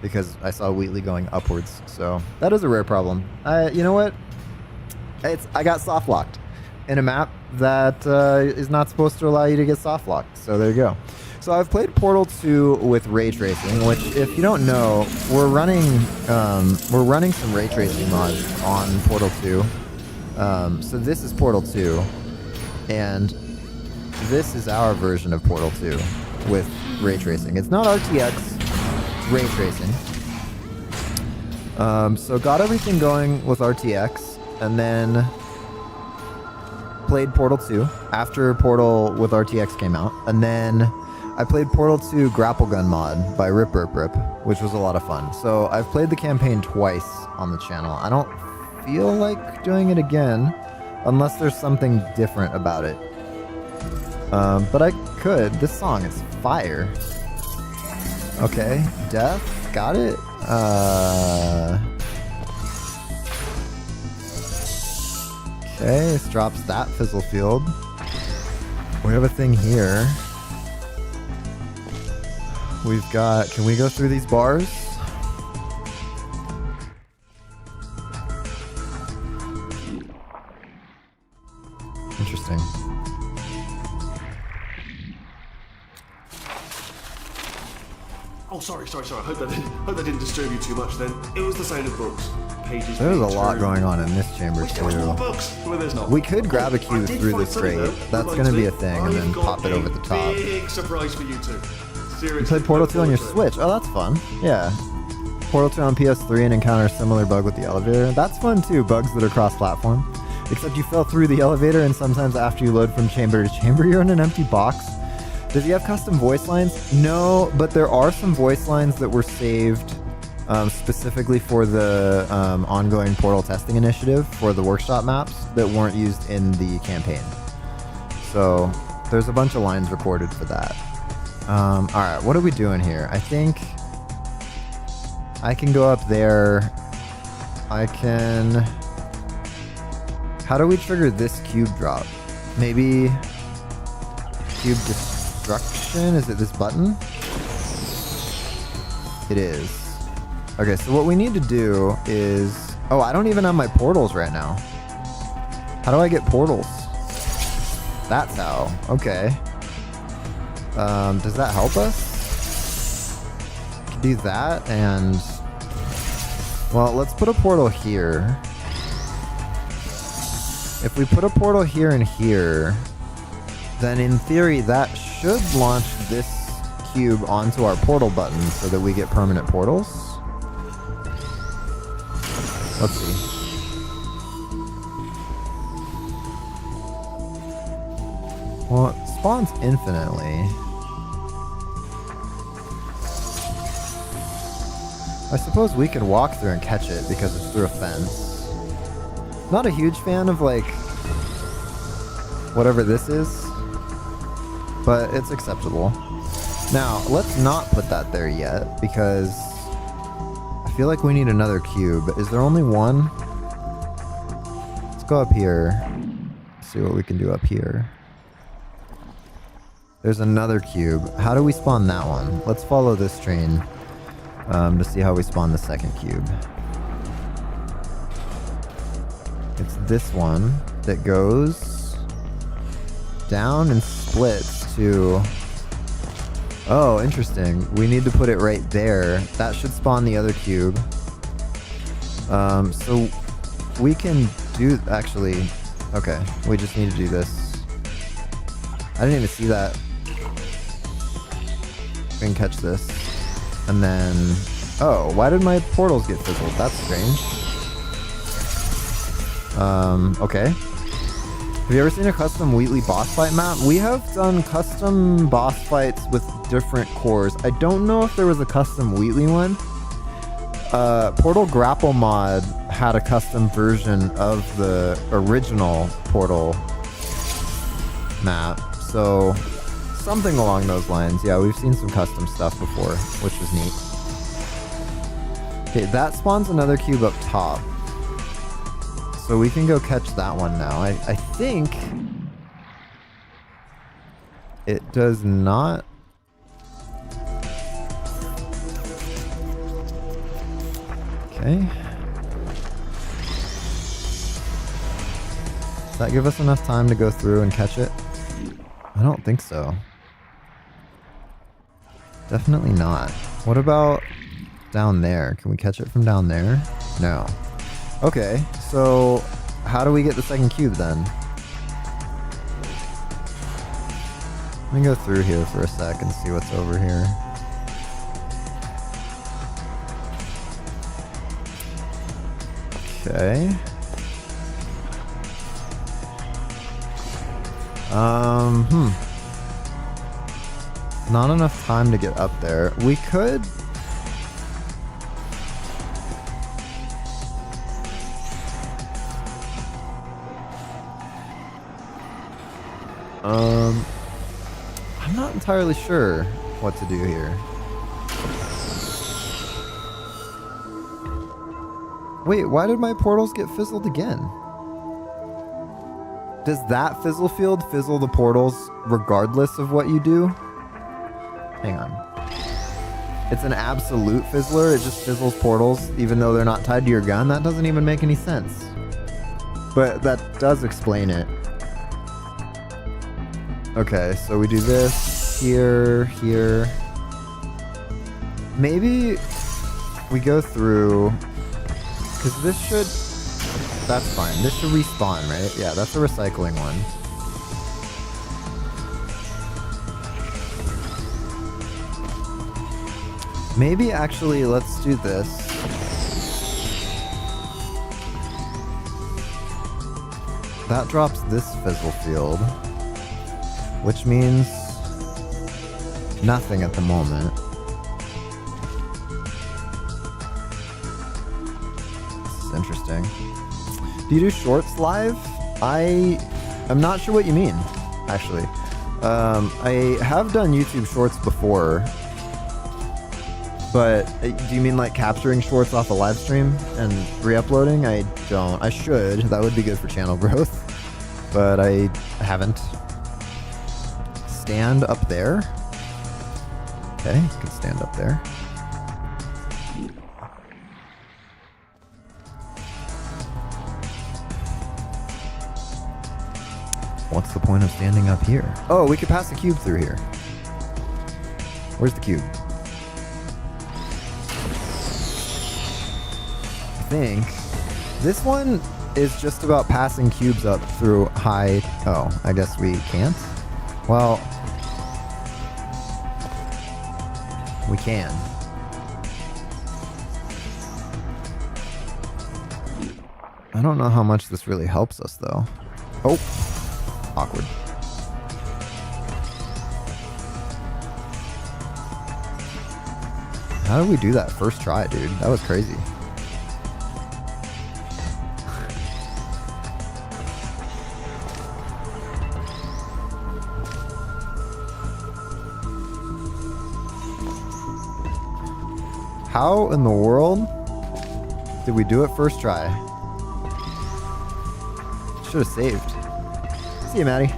because I saw Wheatley going upwards. So that is a rare problem. You know what? I got soft locked in a map that is not supposed to allow you to get soft locked. So there you go. So I've played Portal 2 with ray tracing, which, if you don't know, we're running some ray tracing mods on Portal 2. So this is Portal 2, and this is our version of Portal 2 with ray tracing. It's not RTX, it's ray tracing. So got everything going with RTX, and then played Portal 2 after Portal with RTX came out, and then I played Portal 2 Grapple Gun mod by Rip, which was a lot of fun. So I've played the campaign twice on the channel. I don't feel like doing it again unless there's something different about it. But I could. This song is fire. Okay, Death, got it. Okay, this drops that fizzle field. We have a thing here. We've got, can we go through these bars? Interesting. Oh, sorry. I hope that didn't disturb you too much then. It was the sound of books. Pages. There's a lot going on in this chamber There was more too. books. Well, there's not. We could grab a cube I did through find this something, grate. though. That's gonna be a thing, and I've then got pop it over the top. Big surprise for you two. Seriously. You played Portal look 2 on your forward to it. Switch. Oh, that's fun. Yeah. Portal 2 on PS3 and encounter a similar bug with the elevator. That's fun too, bugs that are cross-platform. Except you fell through the elevator and sometimes after you load from chamber to chamber, you're in an empty box. Does he have custom voice lines? No, but there are some voice lines that were saved specifically for the ongoing Portal testing initiative for the workshop maps that weren't used in the campaign. So there's a bunch of lines recorded for that. Alright, what are we doing here? I think I can go up there. I can... How do we trigger this cube drop? Maybe cube destruction? Is it this button? It is. Okay, so what we need to do is... Oh, I don't even have my portals right now. How do I get portals? That's how. Okay. Does that help us? Do that and... Well, let's put a portal here. If we put a portal here and here, then in theory that should launch this cube onto our portal button so that we get permanent portals. Let's see. Well, it spawns infinitely. I suppose we can walk through and catch it because it's through a fence. Not a huge fan of, like, whatever this is, but it's acceptable. Now, let's not put that there yet, because I feel like we need another cube. Is there only one? Let's go up here. See what we can do up here. There's another cube. How do we spawn that one? Let's follow this train to see how we spawn the second cube. It's this one that goes down and splits to... Oh, interesting. We need to put it right there. That should spawn the other cube. So we can do... Actually, okay. We just need to do this. I didn't even see that. We can catch this. And then... Oh, why did my portals get fizzled? That's strange. Okay. Have you ever seen a custom Wheatley boss fight map? We have done custom boss fights with different cores. I don't know if there was a custom Wheatley one. Portal Grapple mod had a custom version of the original Portal map. So, something along those lines. Yeah, we've seen some custom stuff before, which was neat. Okay, that spawns another cube up top. So we can go catch that one now. I think it does not. Okay. Does that give us enough time to go through and catch it? I don't think so. Definitely not. What about down there? Can we catch it from down there? No. Okay, so how do we get the second cube then? Let me go through here for a sec and see what's over here. Okay. Not enough time to get up there. We could... I'm not entirely sure what to do here. Wait, why did my portals get fizzled again? Does that fizzle field fizzle the portals regardless of what you do? Hang on. It's an absolute fizzler. It just fizzles portals even though they're not tied to your gun? That doesn't even make any sense. But that does explain it. Okay, so we do this here, here. Maybe we go through, because this should, that's fine. This should respawn, right? Yeah, that's a recycling one. Maybe actually let's do this. That drops this fizzle field, which means nothing at the moment. This is interesting. Do you do shorts live? I'm not sure what you mean, actually. I have done YouTube shorts before, but do you mean like capturing shorts off a live stream and re-uploading? I don't. I should. That would be good for channel growth, but I haven't. Stand up there. Okay, you can stand up there. What's the point of standing up here? Oh, we could pass the cube through here. Where's the cube? I think this one is just about passing cubes up through high... Oh, I guess we can't? Well, we can. I don't know how much this really helps us, though. Oh. Awkward. How did we do that first try, dude? That was crazy. How in the world did we do it first try? Should have saved. See you, Maddie.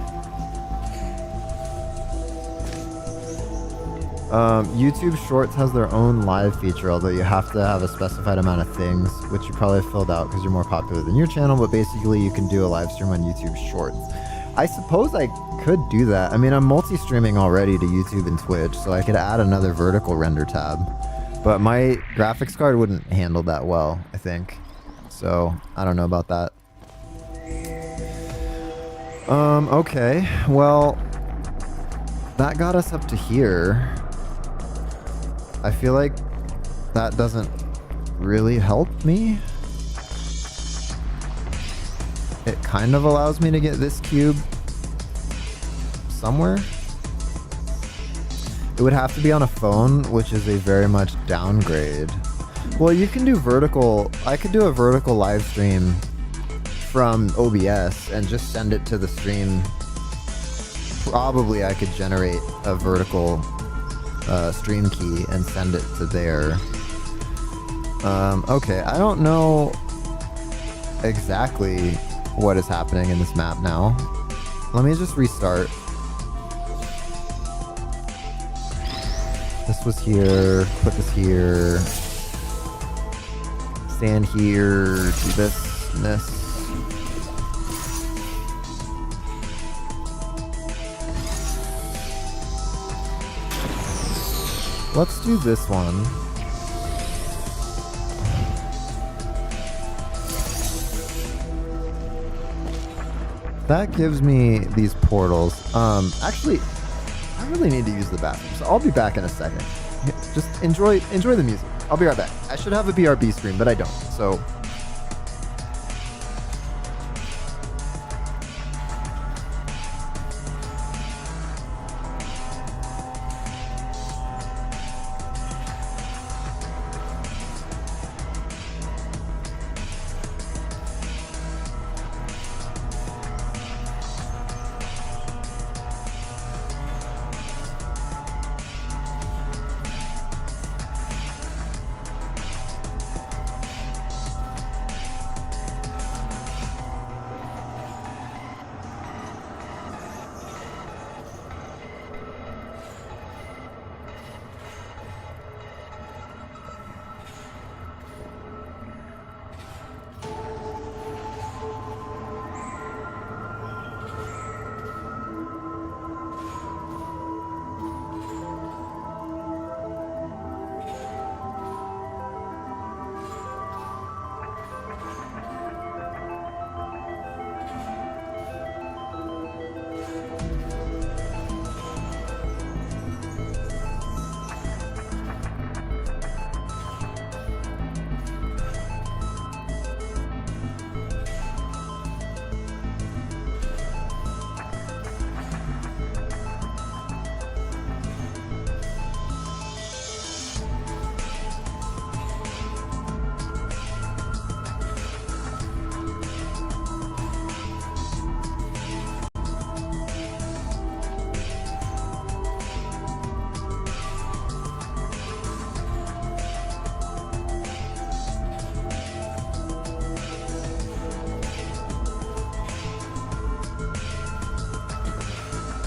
YouTube Shorts has their own live feature, although you have to have a specified amount of things, which you probably filled out because you're more popular than your channel, but basically you can do a live stream on YouTube Shorts. I suppose I could do that. I mean, I'm multi-streaming already to YouTube and Twitch, so I could add another vertical render tab, but my graphics card wouldn't handle that well, I think. So, I don't know about that. Okay, well, that got us up to here. I feel like that doesn't really help me. It kind of allows me to get this cube somewhere. It would have to be on a phone, which is a very much downgrade. Well, you can do vertical. I could do a vertical live stream from OBS and just send it to the stream. Probably I could generate a vertical stream key and send it to there. Okay, I don't know exactly what is happening in this map now. Let me just restart. This was here, put this here, stand here, do this and this. Let's do this one. That gives me these portals. Actually, I really need to use the bathroom, so I'll be back in a second. Just enjoy the music. I'll be right back. I should have a BRB stream, but I don't, so...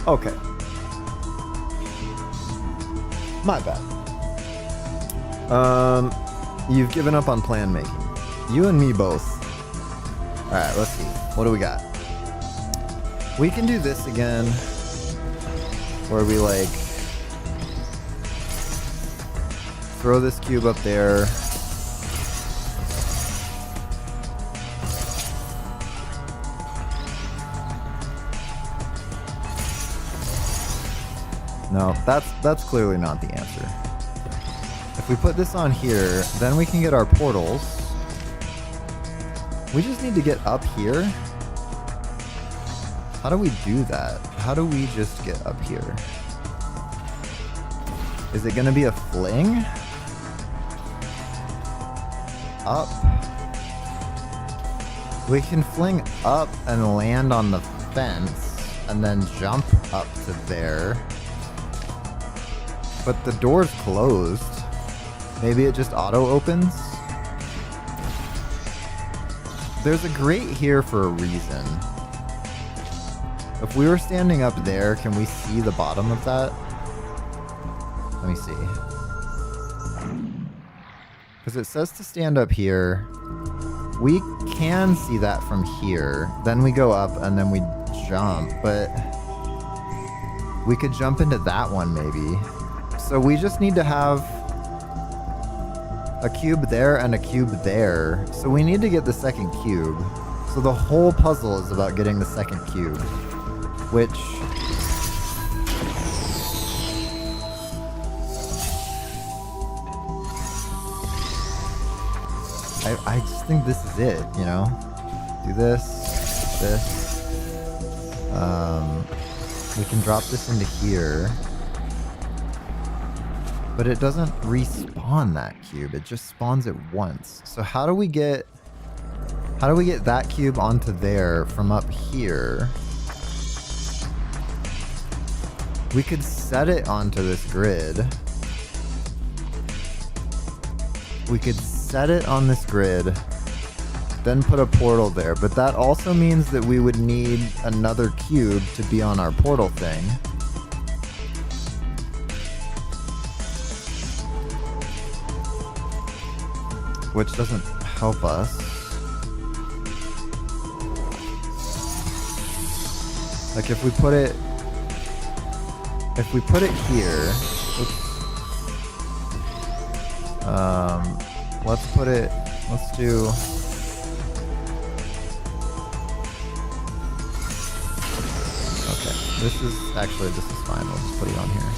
Okay. My bad. You've given up on plan making. You and me both. Alright, let's see. What do we got? We can do this again. Where we like throw this cube up there. No, that's clearly not the answer. If we put this on here, then we can get our portals. We just need to get up here. How do we do that? How do we just get up here? Is it gonna be a fling? Up? We can fling up and land on the fence and then jump up to there. But the door's closed. Maybe it just auto opens? There's a grate here for a reason. If we were standing up there, can we see the bottom of that? Let me see. Because it says to stand up here. We can see that from here. Then we go up and then we jump, but we could jump into that one maybe. So we just need to have a cube there and a cube there. So we need to get the second cube. So the whole puzzle is about getting the second cube, which I just think this is it, you know? Do this. We can drop this into here. But it doesn't respawn that cube. It just spawns it once. So how do we get that cube onto there from up here? We could set it onto this grid. We could set it on this grid, then put a portal there. But that also means that we would need another cube to be on our portal thing. Which doesn't help us. Like if we put it here, oops. Let's do okay, this is fine, we'll just put it on here.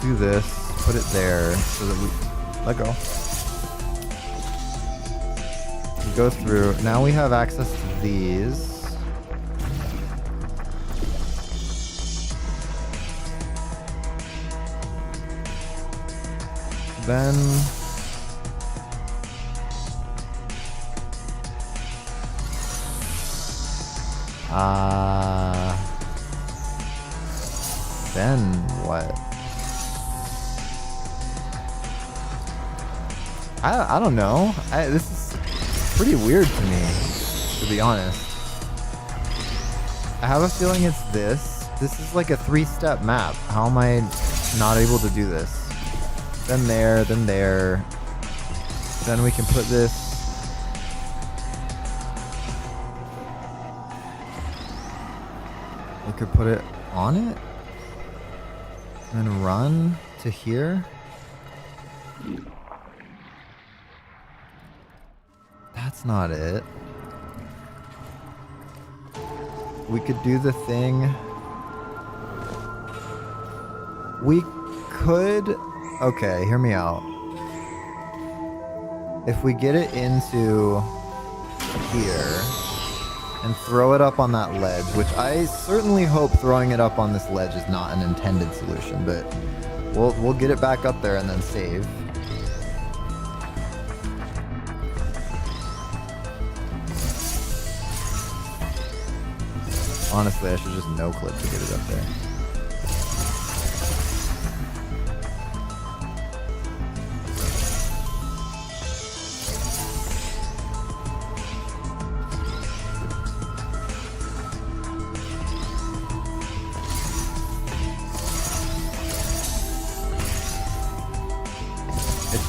Do this, put it there, so that we let go. We go through. Now we have access to these. Then what? I don't know. This is pretty weird to me, to be honest. I have a feeling it's this. This is like a 3-step map. How am I not able to do this? Then there, then there. Then we can put this. We could put it on it. And then run to here. That's not it. We could do the thing. We could... Okay, hear me out. If we get it into here and throw it up on that ledge, which I certainly hope throwing it up on this ledge is not an intended solution, but we'll get it back up there and then save. Honestly, I should just no-clip to get it up there.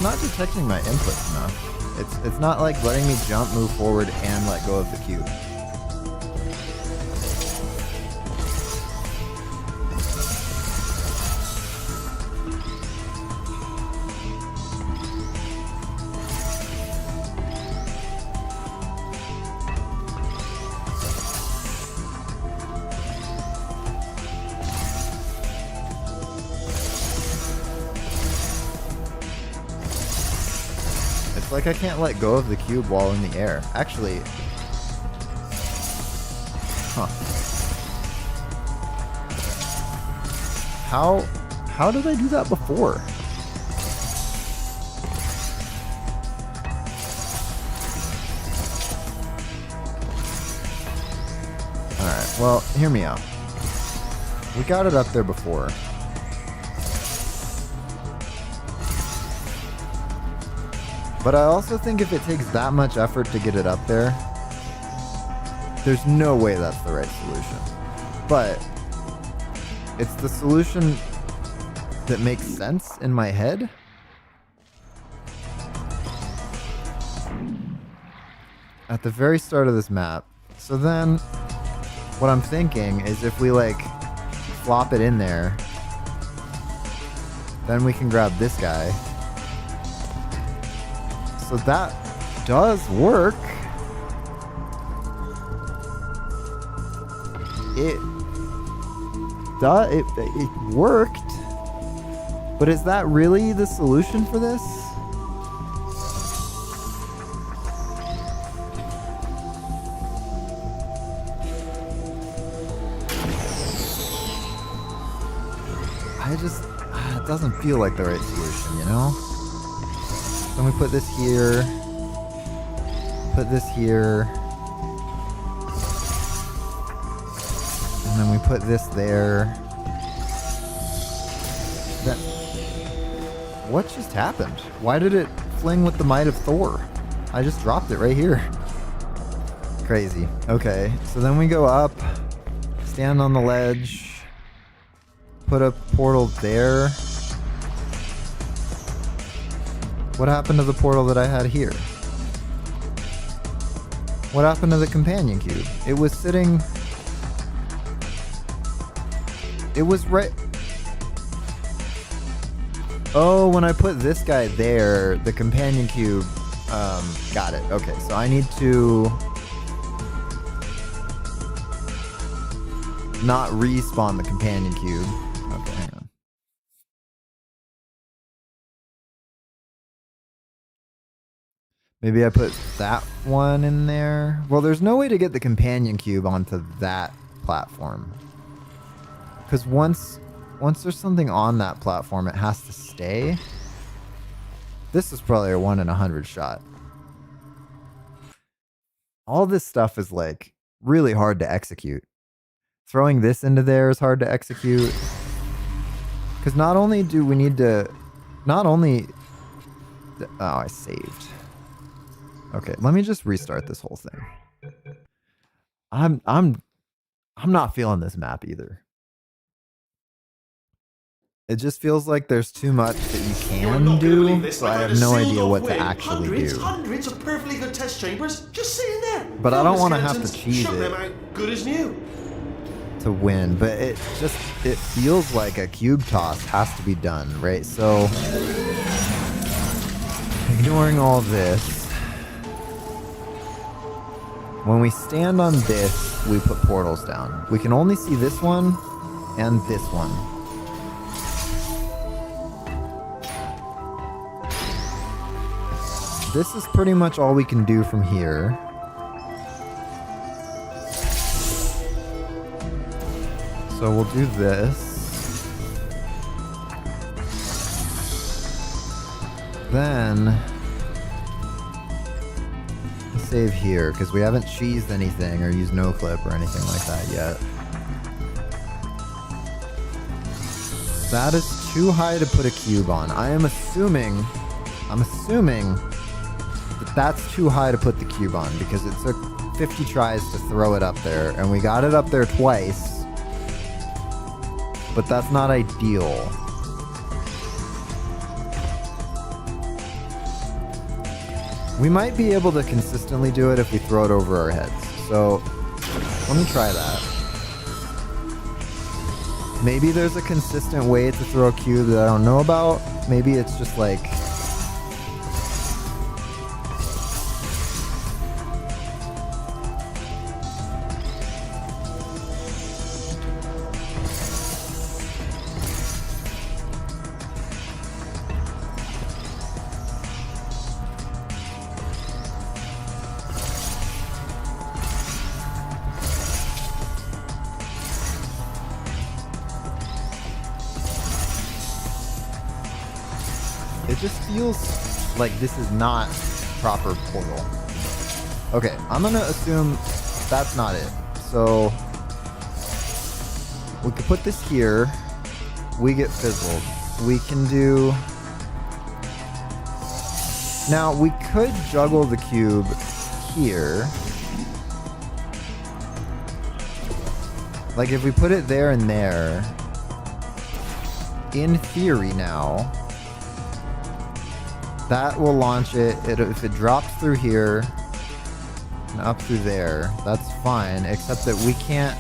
not detecting my inputs enough. It's not like letting me jump, move forward, and let go of the cube. Like I can't let go of the cube while in the air. Actually, How did I do that before? Alright, well, hear me out. We got it up there before. But I also think if it takes that much effort to get it up there, there's no way that's the right solution. But it's the solution that makes sense in my head. At the very start of this map. So then what I'm thinking is if we like flop it in there, then we can grab this guy. So that does work. It worked. But is that really the solution for this? It doesn't feel like the right solution, you know? Then we put this here. Put this here. And then we put this there. What just happened? Why did it fling with the might of Thor? I just dropped it right here. Crazy. Okay, so then we go up, stand on the ledge, put a portal there. What happened to the portal that I had here? What happened to the companion cube? It was sitting... It was right... Oh, when I put this guy there, the companion cube... got it. Okay, so I need to... not respawn the companion cube. Okay, hang on. Maybe I put that one in there. Well, there's no way to get the companion cube onto that platform. Because once there's something on that platform, it has to stay. This is probably a 1 in 100 shot. All this stuff is like really hard to execute. Throwing this into there is hard to execute. Because not only do we need to... Oh, I saved. Okay, let me just restart this whole thing. I'm not feeling this map either. It just feels like there's too much that you can do, so I have no idea what to actually do. Hundreds of perfectly good test chambers just sitting there. But I don't want to have to cheese it. Good as new. To win, but it feels like a cube toss has to be done, right? So ignoring all this, when we stand on this, we put portals down. We can only see this one and this one. This is pretty much all we can do from here. So we'll do this. Then save here because we haven't cheesed anything or used no clip or anything like that yet. That is too high to put a cube on. I'm assuming that that's too high to put the cube on because it took 50 tries to throw it up there and we got it up there twice. But that's not ideal. We might be able to consistently do it if we throw it over our heads. So let me try that. Maybe there's a consistent way to throw a cube that I don't know about. Maybe it's just like... It just feels like this is not proper portal. Okay, I'm gonna assume that's not it. So we could put this here. We get fizzled. We can do... Now, we could juggle the cube here. Like, if we put it there and there, in theory now, that will launch it. If it drops through here and up through there, that's fine, except that we can't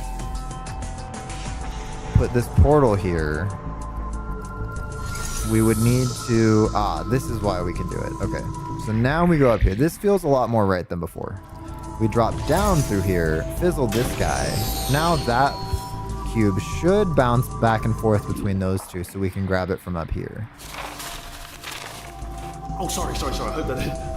put this portal here. We would need to... this is why we can do it. Okay, so now we go up here. This feels a lot more right than before. We drop down through here, fizzle this guy. Now that cube should bounce back and forth between those two, so we can grab it from up here. Oh, sorry. I hope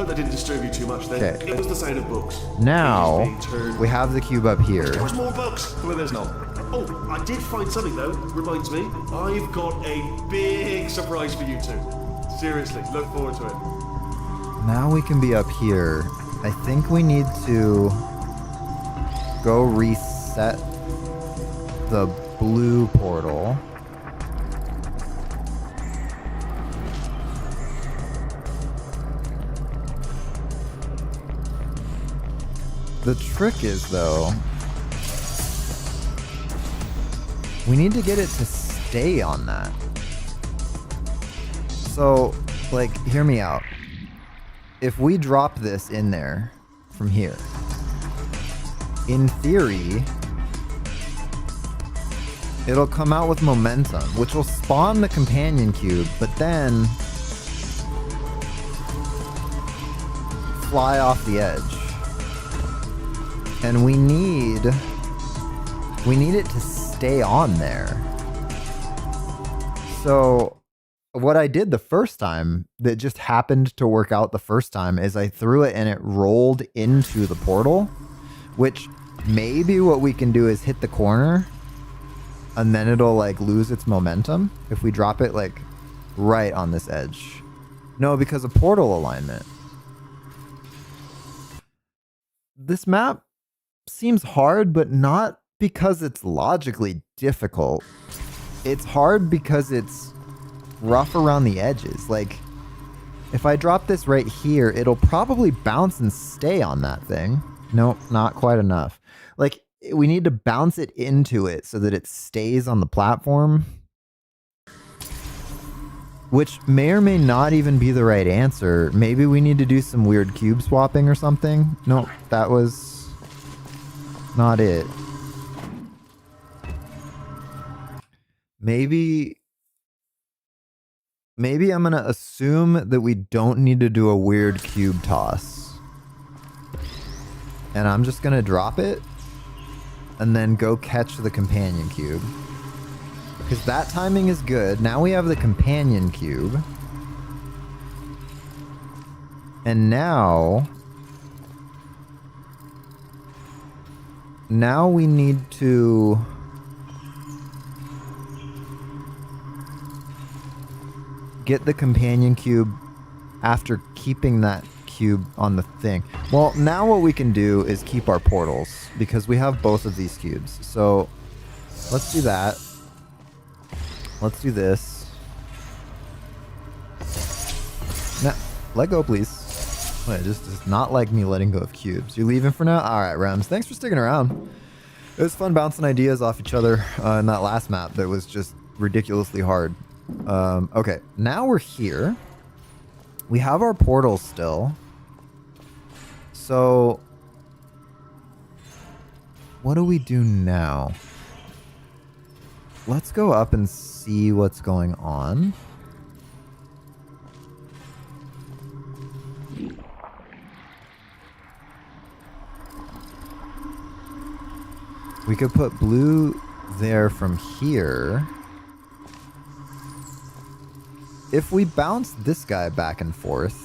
that didn't disturb you too much then. Okay. It was the sound of books. Now, we have the cube up here. There's more books. Well, there's not. Oh, I did find something though. Reminds me, I've got a big surprise for you two. Seriously, look forward to it. Now we can be up here. I think we need to go reset the blue portal. The trick is, though, we need to get it to stay on that. So, like, hear me out. If we drop this in there from here, in theory, it'll come out with momentum, which will spawn the companion cube, but then fly off the edge. And we need it to stay on there. So what I did the first time that just happened to work out the first time is I threw it and it rolled into the portal, which maybe what we can do is hit the corner and then it'll like lose its momentum if we drop it like right on this edge. No, because of portal alignment. This map seems hard, but not because it's logically difficult. It's hard because it's rough around the edges. Like, if I drop this right here, it'll probably bounce and stay on that thing. Nope, not quite enough. Like, we need to bounce it into it so that it stays on the platform, which may or may not even be the right answer. Maybe we need to do some weird cube swapping or something. Nope, that was not it. Maybe I'm gonna assume that we don't need to do a weird cube toss. And I'm just gonna drop it and then go catch the companion cube. Because that timing is good. Now we have the companion cube. And now we need to get the companion cube after keeping that cube on the thing. Well, now what we can do is keep our portals because we have both of these cubes. So let's do that. Let's do this. Now, let go, please. Wait, just does not like me letting go of cubes. You're leaving for now? All right, Rems. Thanks for sticking around. It was fun bouncing ideas off each other in that last map that was just ridiculously hard. Okay, now we're here. We have our portals still. So what do we do now? Let's go up and see what's going on. We could put blue there from here. If we bounce this guy back and forth,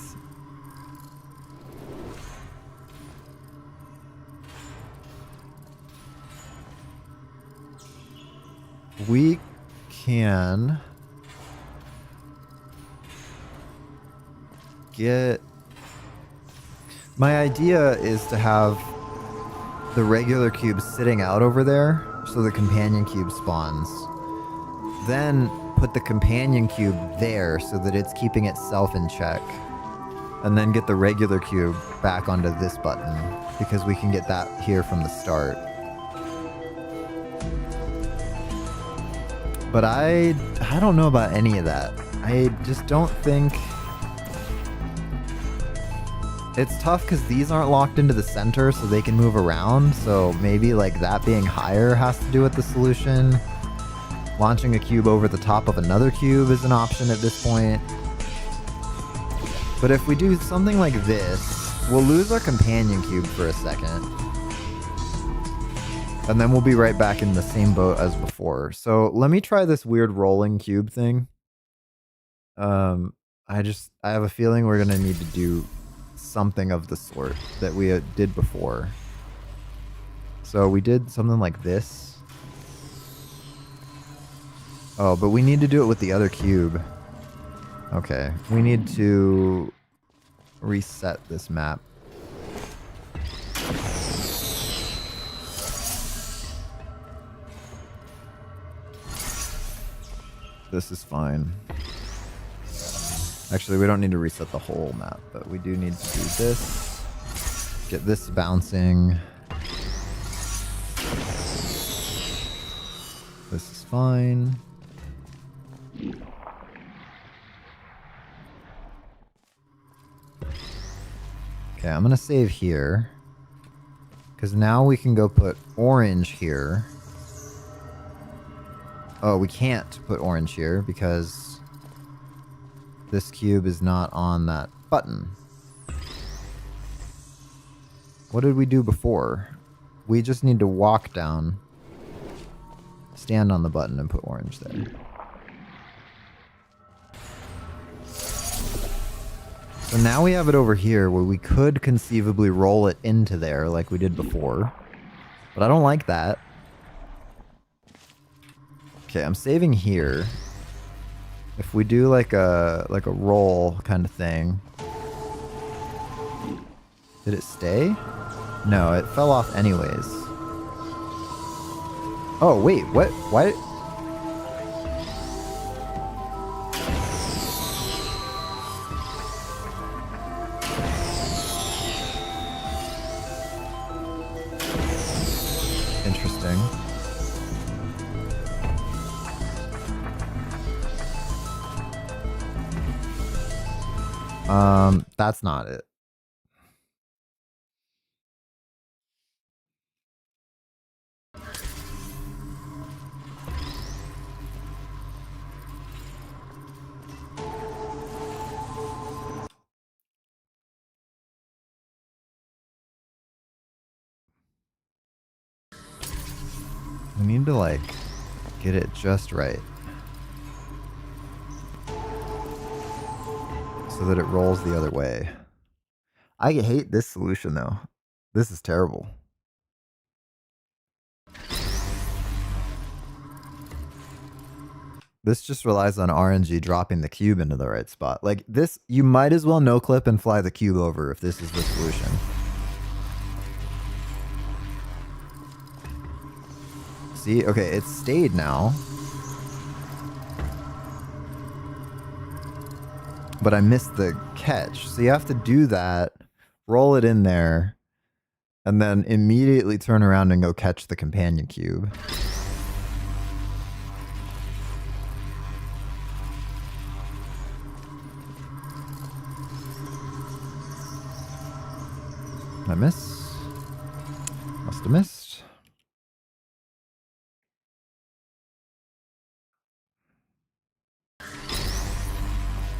we can get... My idea is to have the regular cube sitting out over there so the companion cube spawns. Then put the companion cube there so that it's keeping itself in check. And then get the regular cube back onto this button because we can get that here from the start. But I don't know about any of that. I just don't think... It's tough because these aren't locked into the center so they can move around. So maybe like that being higher has to do with the solution. Launching a cube over the top of another cube is an option at this point. But if we do something like this, we'll lose our companion cube for a second. And then we'll be right back in the same boat as before. So let me try this weird rolling cube thing. I have a feeling we're going to need to do something of the sort that we did before. So we did something like this. Oh, but we need to do it with the other cube. Okay, we need to reset this map. This is fine. Actually, we don't need to reset the whole map, but we do need to do this. Get this bouncing. This is fine. Okay, I'm gonna save here. Because now we can go put orange here. Oh, we can't put orange here because this cube is not on that button. What did we do before? We just need to walk down, stand on the button, and put orange there. So now we have it over here where we could conceivably roll it into there like we did before. But I don't like that. Okay, I'm saving here. If we do like a roll kind of thing. Did it stay? No, it fell off anyways. Oh, wait, what? Why? Interesting. That's not it. We need to like get it just right. So that it rolls the other way. I hate this solution though. This is terrible. This just relies on RNG dropping the cube into the right spot. Like this, you might as well no clip and fly the cube over if this is the solution. See, okay, it's stayed now. But I missed the catch. So you have to do that, roll it in there, and then immediately turn around and go catch the companion cube. I miss? Must have missed.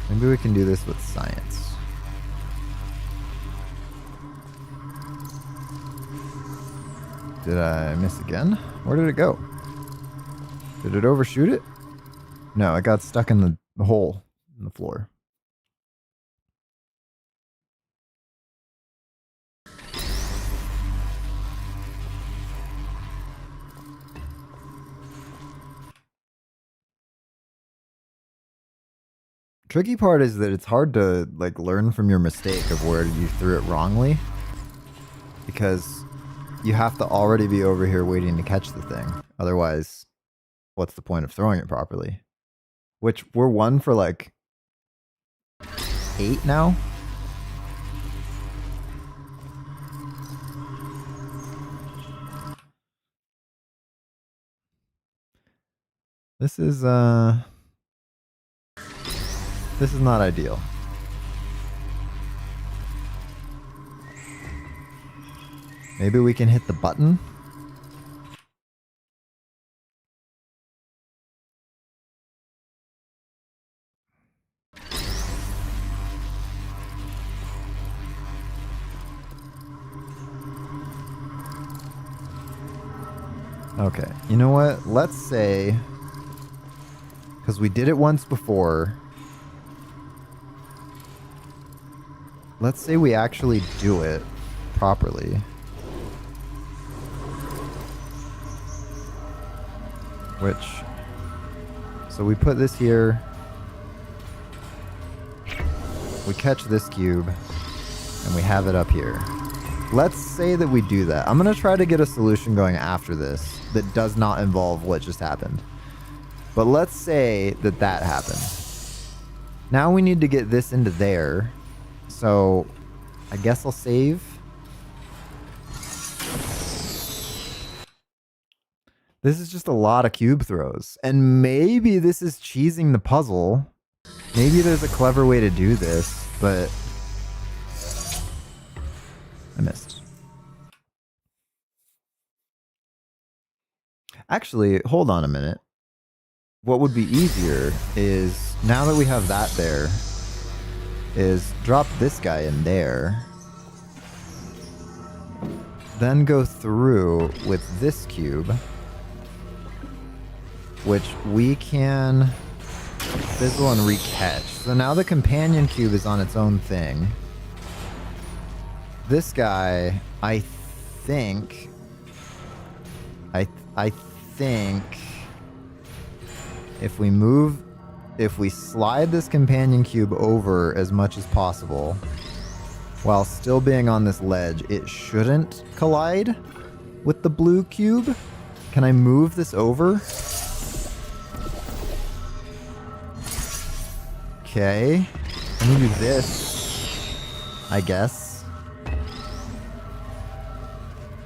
Maybe we can do this with science. Did I miss again? Where did it go? Did it overshoot it? No, it got stuck in the hole in the floor. Tricky part is that it's hard to like learn from your mistake of where you threw it wrongly, because you have to already be over here waiting to catch the thing. Otherwise, what's the point of throwing it properly? Which we're 1 for like 8 now. This is not ideal. Maybe we can hit the button. Okay, you know what? Let's say, because we did it once before, let's say we actually do it properly. So we put this here, we catch this cube, and we have it up here. Let's say that we do that. I'm going to try to get a solution going after this that does not involve what just happened. But let's say that that happened. Now we need to get this into there. So I guess I'll save. This is just a lot of cube throws. And maybe this is cheesing the puzzle. Maybe there's a clever way to do this, but I missed. Actually, hold on a minute. What would be easier is, now that we have that there, is drop this guy in there. Then go through with this cube, which we can fizzle and recatch. So now the companion cube is on its own thing. This guy, I think if we slide this companion cube over as much as possible while still being on this ledge, it shouldn't collide with the blue cube. Can I move this over? Okay. Let me do this, I guess.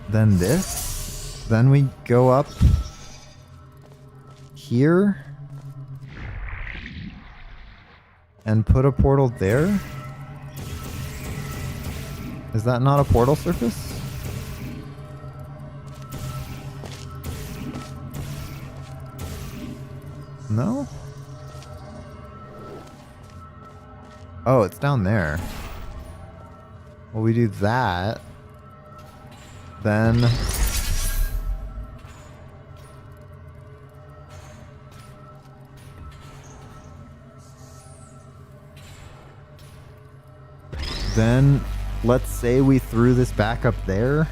Then this. Then we go up here and put a portal there. Is that not a portal surface? No? Oh, it's down there. Well, we do that. Then let's say we threw this back up there,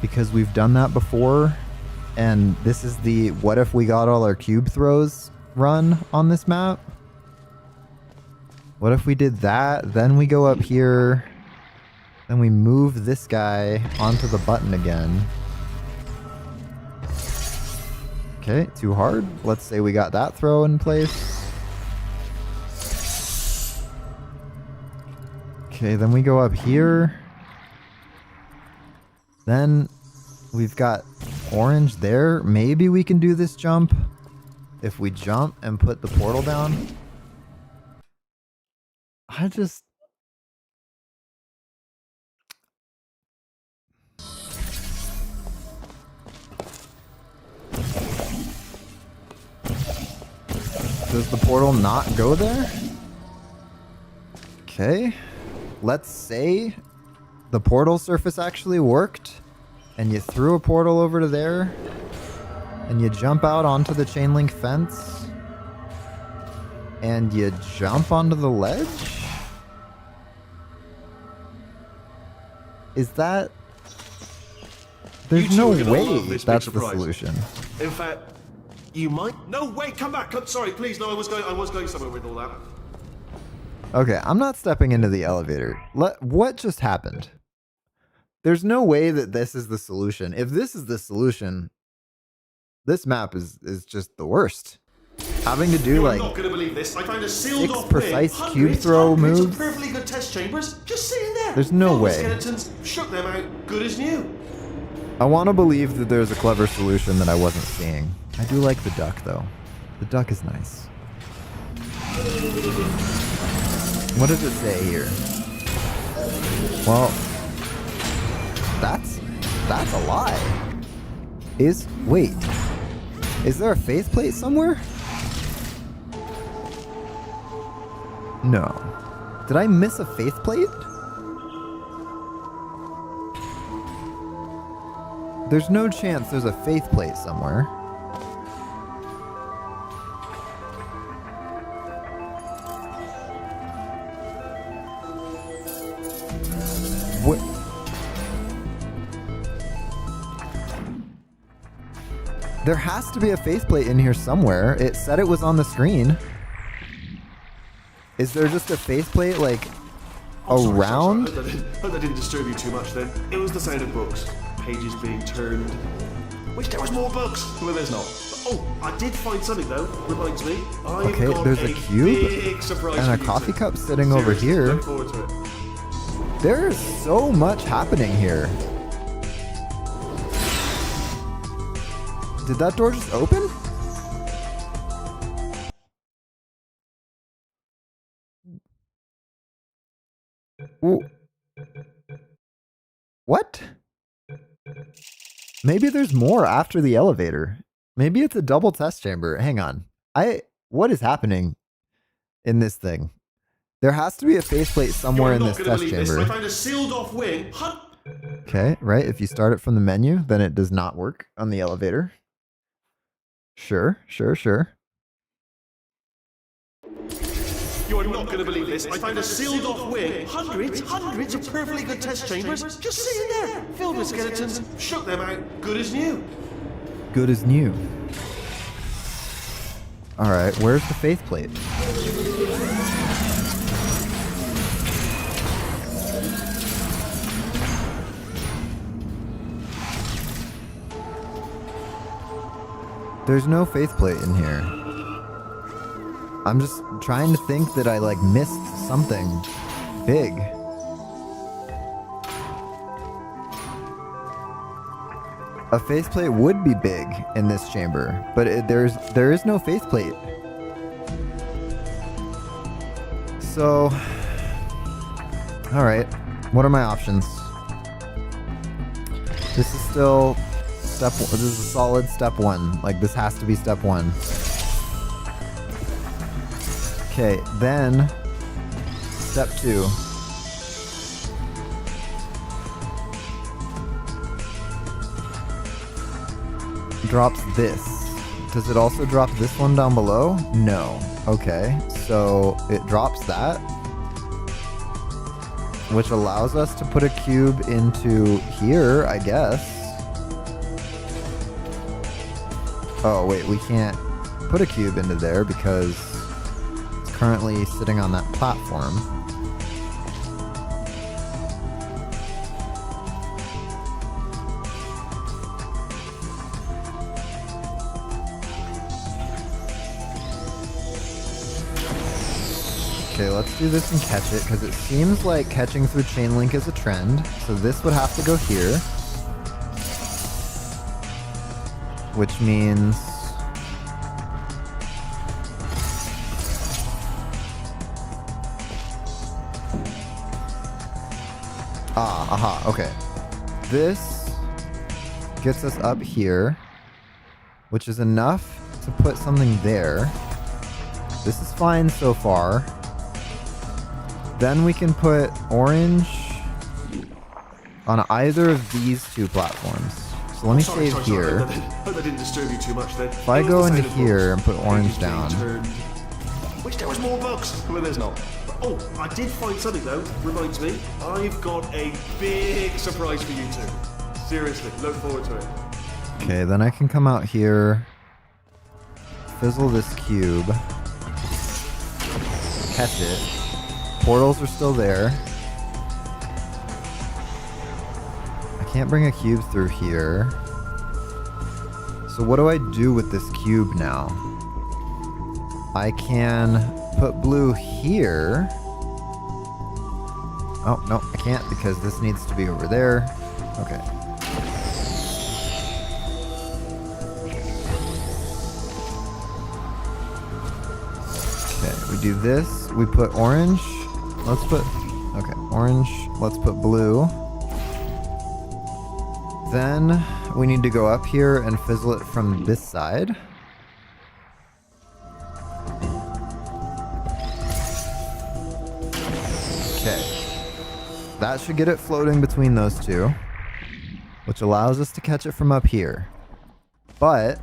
because we've done that before, and this is the what if we got all our cube throws run on this map. What if we did that, then we go up here, then we move this guy onto the button again. Okay, too hard. Let's say we got that throw in place. Okay, then we go up here. Then we've got orange there. Maybe we can do this jump if we jump and put the portal down. Does the portal not go there? Okay. Let's say the portal surface actually worked and you threw a portal over to there and you jump out onto the chain link fence and you jump onto the ledge? Is that... There's no way that's the solution. In fact, you might... No, wait, come back. Sorry, please. No, I was going somewhere with all that. Okay, I'm not stepping into the elevator. What just happened? There's no way that this is the solution. If this is the solution, this map is just the worst. Having to do like not gonna believe this. I found a sealed 6 precise cube throw moves. Perfectly good test chambers just sitting there. There's no way. Skeletons, shook them out, good as new. I want to believe that there's a clever solution that I wasn't seeing. I do like the duck though. The duck is nice. What does it say here? Well, that's a lie. Wait. Is there a faith plate somewhere? No. Did I miss a faith plate? There's no chance there's a faith plate somewhere. What? There has to be a faith plate in here somewhere. It said it was on the screen. Is there just a faith plate like around? Sorry. Hope that didn't disturb you too much then. It was the sound of books. Pages being turned. Wish there was more books. Well, there's not. Oh, I did find something though. Reminds me. Okay, there's a cube and a coffee cup sitting over here. Look forward to it. There's so much happening here. Did that door just open? Ooh. What? Maybe there's more after the elevator. Maybe it's a double test chamber. Hang on. What is happening in this thing? There has to be a faceplate somewhere in this test chamber. I found a sealed off wing. Okay, right. If you start it from the menu, then it does not work on the elevator. Sure. You're not going to believe this. I found a sealed off wing. Hundreds of perfectly good test chambers just sitting there, filled with skeletons. Shook them out, good as new. Good as new. All right, where's the faith plate? There's no faith plate in here. I'm just trying to think that I like missed something big. A faceplate would be big in this chamber, but there is no faceplate. So, all right, what are my options? This is still step one. This is a solid step one. Like this has to be step one. Okay, then step 2. Drops this. Does it also drop this one down below? No. Okay, so it drops that, which allows us to put a cube into here, I guess. Oh wait, we can't put a cube into there because it's currently sitting on that platform. Okay, let's do this and catch it, because it seems like catching through chain link is a trend. So this would have to go here. Which means... aha, okay. This gets us up here, which is enough to put something there. This is fine so far. Then we can put orange on either of these two platforms. So let me save here. Hope that didn't disturb you too much then. If I go into here and put orange down. Wish there was more books. Well, there's not. Oh, I did find something though. Reminds me, I've got a big surprise for you two. Seriously, look forward to it. Okay, then I can come out here, fizzle this cube, catch it. Portals are still there. I can't bring a cube through here. So what do I do with this cube now? I can put blue here. Oh, no, I can't because this needs to be over there. Okay. Okay, we do this. We put orange. Let's put, okay, orange. Let's put blue. Then we need to go up here and fizzle it from this side. Okay. That should get it floating between those two, which allows us to catch it from up here. But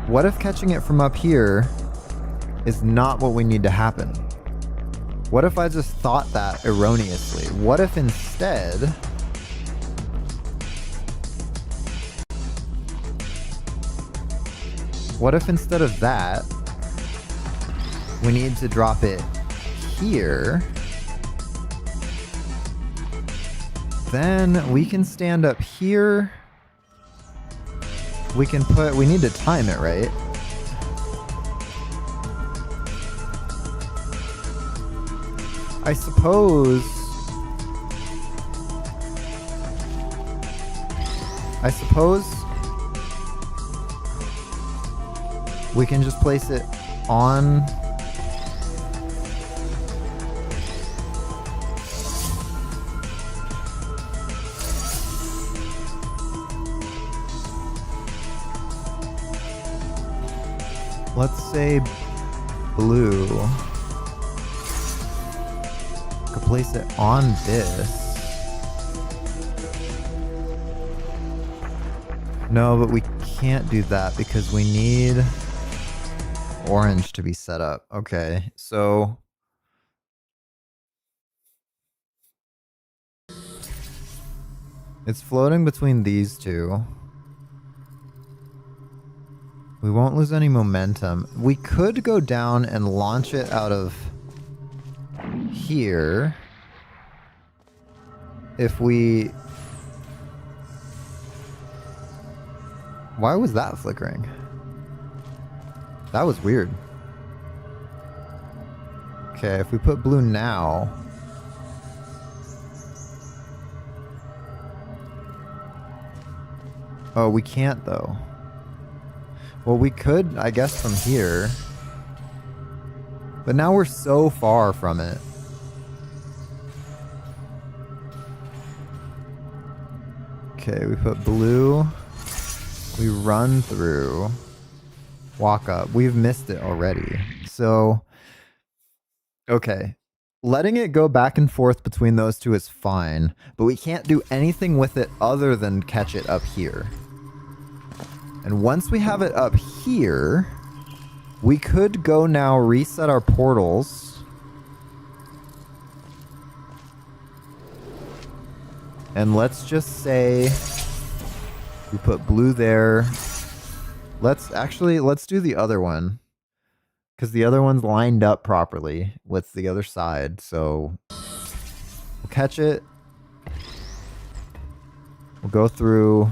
what if catching it from up here is not what we need to happen? What if I just thought that erroneously? What if instead of that, we need to drop it here? Then we can stand up here. We can put, we need to time it, right? I suppose we can just place it on. Let's say blue. Could place it on this. No, but we can't do that because we need orange to be set up. Okay, so it's floating between these two. We won't lose any momentum. We could go down and launch it out of here if we... Why was that flickering? That was weird. Okay, if we put blue now... Oh, we can't though. Well, we could, I guess, from here. But now we're so far from it. Okay, we put blue. We run through. Walk up. We've missed it already. So, okay. Letting it go back and forth between those two is fine. But we can't do anything with it other than catch it up here. And once we have it up here, we could go now reset our portals. And let's just say we put blue there. Let's do the other one. Because the other one's lined up properly with the other side. So we'll catch it. We'll go through.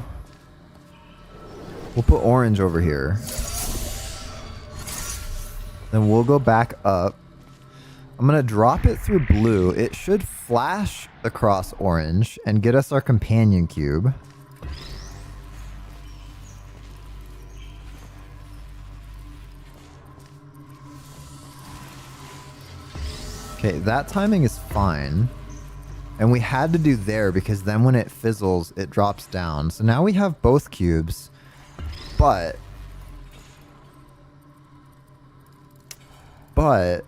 We'll put orange over here. Then we'll go back up. I'm going to drop it through blue. It should flash across orange and get us our companion cube. Okay, that timing is fine. And we had to do there because then when it fizzles, it drops down. So now we have both cubes. But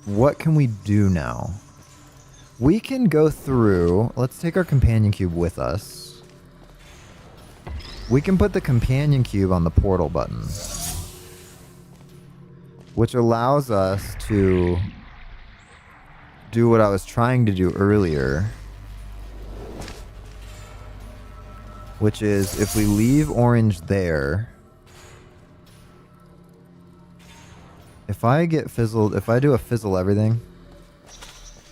what can we do now? We can go through. Let's take our companion cube with us. We can put the companion cube on the portal button, which allows us to do what I was trying to do earlier, which is if we leave orange there, if I get fizzled, if I do a fizzle everything,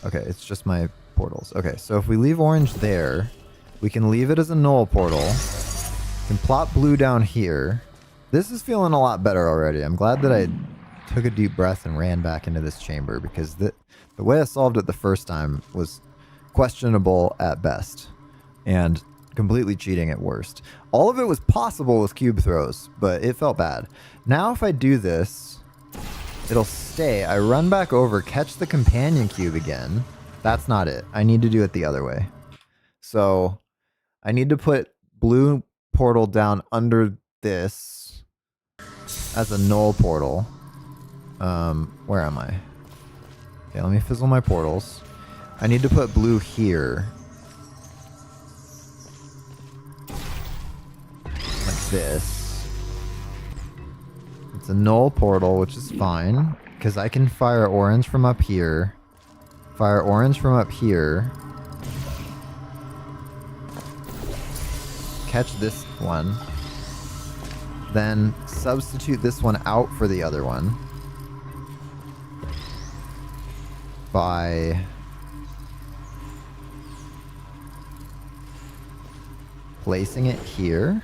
okay, it's just my portals. Okay, so if we leave orange there, we can leave it as a null portal. We can plop blue down here. This is feeling a lot better already. I'm glad that I took a deep breath and ran back into this chamber, because the way I solved it the first time was questionable at best and completely cheating at worst. All of it was possible with cube throws, but it felt bad. Now if I do this, it'll stay. I run back over, catch the companion cube again. That's not it. I need to do it the other way. So I need to put blue portal down under this as a null portal. Where am I? Okay, let me fizzle my portals. I need to put blue here. Like this. It's a null portal, which is fine, because I can fire orange from up here. Fire orange from up here. Catch this one. Then substitute this one out for the other one by placing it here.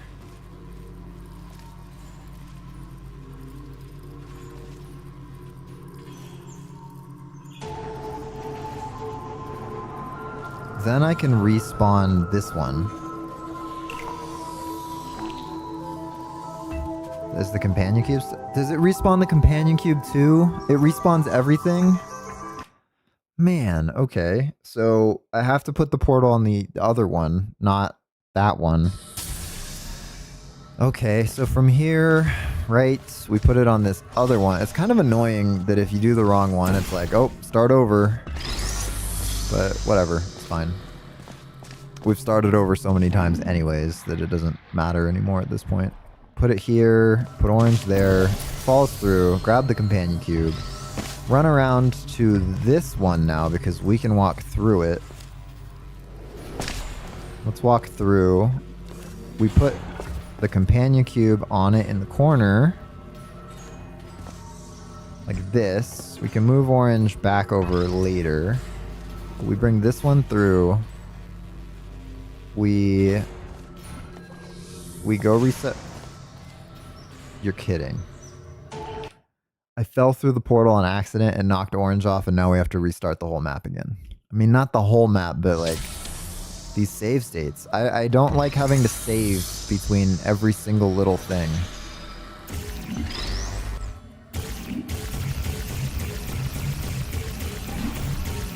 Then I can respawn this one as the companion cubes. Does it respawn the companion cube too? It respawns everything? Man, okay. So I have to put the portal on the other one, not that one. Okay, so from here, right, we put it on this other one. It's kind of annoying that if you do the wrong one, it's like, oh, start over. But whatever, it's fine. We've started over so many times anyways that it doesn't matter anymore at this point. Put it here, put orange there, falls through, grab the companion cube. Run around to this one now because we can walk through it. Let's walk through. We put the companion cube on it in the corner. Like this. We can move orange back over later. We bring this one through. We go reset. You're kidding. I fell through the portal on accident and knocked orange off, and now we have to restart the whole map again. I mean, not the whole map, but like these save states. I don't like having to save between every single little thing.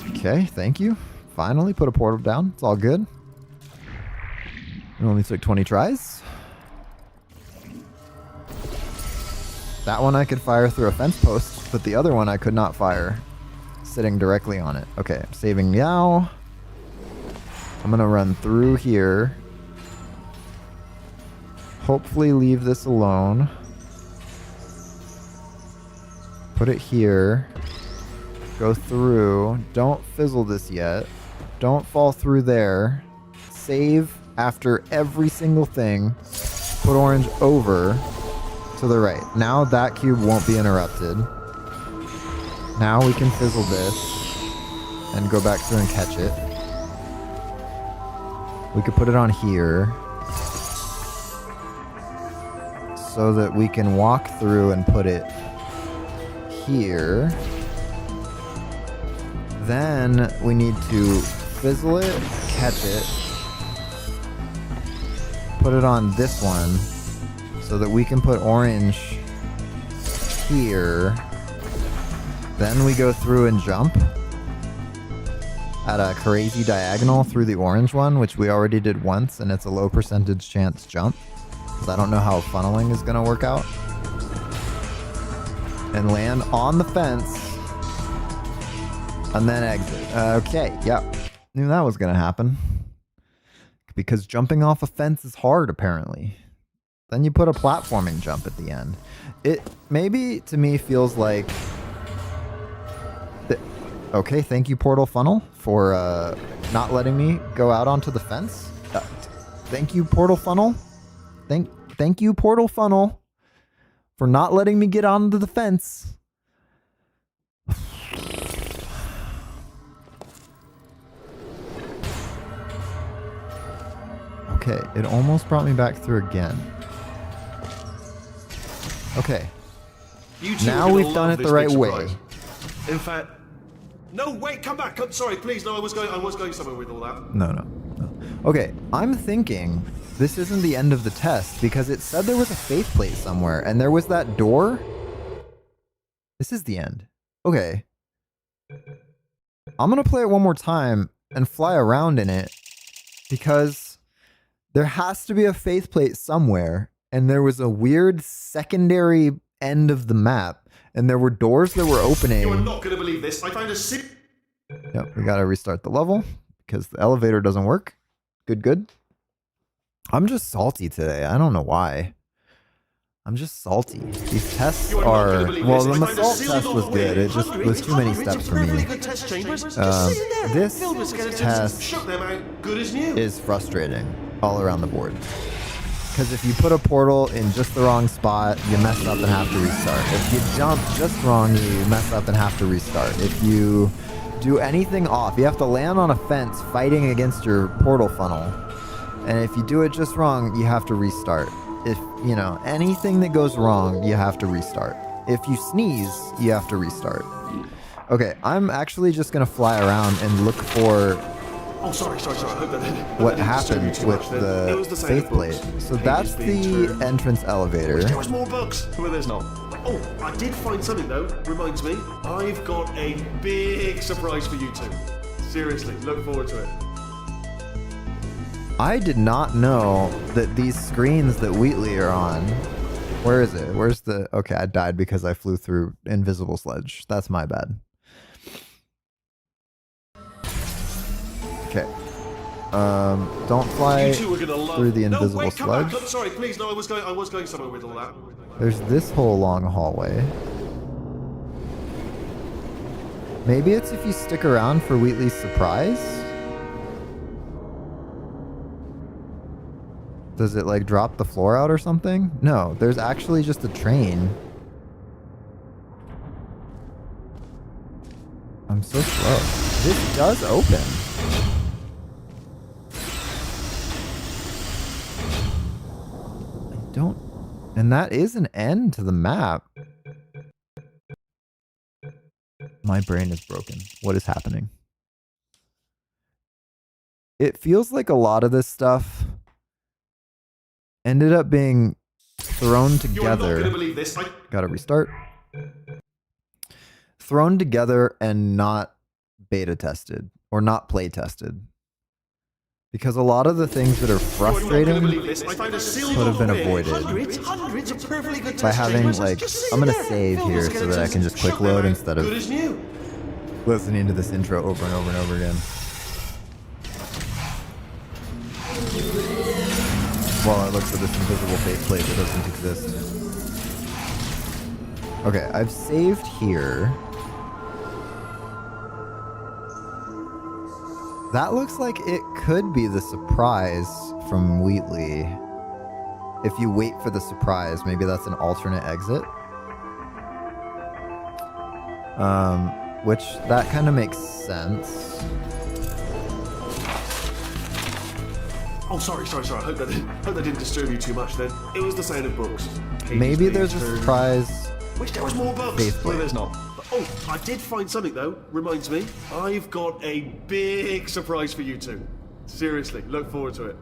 Okay, thank you. Finally put a portal down. It's all good. It only took 20 tries. That one I could fire through a fence post, but the other one I could not fire sitting directly on it. Okay, I'm saving now. I'm gonna run through here. Hopefully leave this alone. Put it here. Go through. Don't fizzle this yet. Don't fall through there. Save after every single thing. Put orange over to the right. Now that cube won't be interrupted. Now we can fizzle this and go back through and catch it. We could put it on here so that we can walk through and put it here. Then we need to fizzle it, catch it, put it on this one so that we can put orange here. Then we go through and jump at a crazy diagonal through the orange one, which we already did once, and it's a low percentage chance jump, because I don't know how funneling is going to work out. and land on the fence and then exit. Okay, yep. Knew that was gonna happen. Because jumping off a fence is hard, apparently. Then you put a platforming jump at the end. It maybe to me feels like... Okay, thank you, Portal Funnel, for not letting me go out onto the fence. Thank you, Portal Funnel. Thank you, Portal Funnel, for not letting me get onto the fence. Okay, it almost brought me back through again. Okay. Now we've done it the right way. In fact, no, wait, come back. Sorry, please. No, I was going somewhere with all that. No. Okay, I'm thinking this isn't the end of the test because it said there was a faith plate somewhere and there was that door. This is the end. Okay. I'm going to play it one more time and fly around in it because there has to be a faith plate somewhere and there was a weird secondary end of the map. And there were doors that were opening. You are not going to believe this. I found a Yep, we got to restart the level because the elevator doesn't work. Good. I'm just salty today. I don't know why. I'm just salty. These tests are... Well, the assault test was good. It just was too many steps for me. This test is frustrating all around the board. Because if you put a portal in just the wrong spot, you mess up and have to restart. If you jump just wrong, you mess up and have to restart. If you do anything off, you have to land on a fence fighting against your portal funnel. And if you do it just wrong, you have to restart. If, you know, anything that goes wrong, you have to restart. If you sneeze, you have to restart. Okay, I'm actually just going to fly around and look for... Oh, sorry. What happened with the faith plate. So that's the entrance elevator. There was more bugs. Well, there's not. Oh, I did find something though. Reminds me, I've got a big surprise for you two. Seriously, look forward to it. I did not know that these screens that Wheatley are on... Where is it? Where's the... Okay, I died because I flew through invisible sledge. That's my bad. Okay. Don't fly through the invisible sledge. Sorry, please. No, I was going somewhere with all that. There's this whole long hallway. Maybe it's if you stick around for Wheatley's surprise? Does it like drop the floor out or something? No, there's actually just a train. I'm so slow. This does open. And that is an end to the map. My brain is broken. What is happening? It feels like a lot of this stuff ended up being thrown together. You're not gonna believe this. Gotta restart. Thrown together and not beta tested or not play tested. Because a lot of the things that are frustrating could have been avoided by having, like, I'm going to save here so that I can just quick load instead of listening to this intro over and over and over again. While I look for this invisible faith plate that doesn't exist. Okay, I've saved here. That looks like it could be the surprise from Wheatley. If you wait for the surprise, maybe that's an alternate exit. Which, that kind of makes sense. Oh, sorry. I hope that didn't disturb you too much then. It was the sound of books. Maybe there's a surprise. Wish there was more bugs. Well, there's not. Oh, I did find something though. Reminds me, I've got a big surprise for you two. Seriously, look forward to it.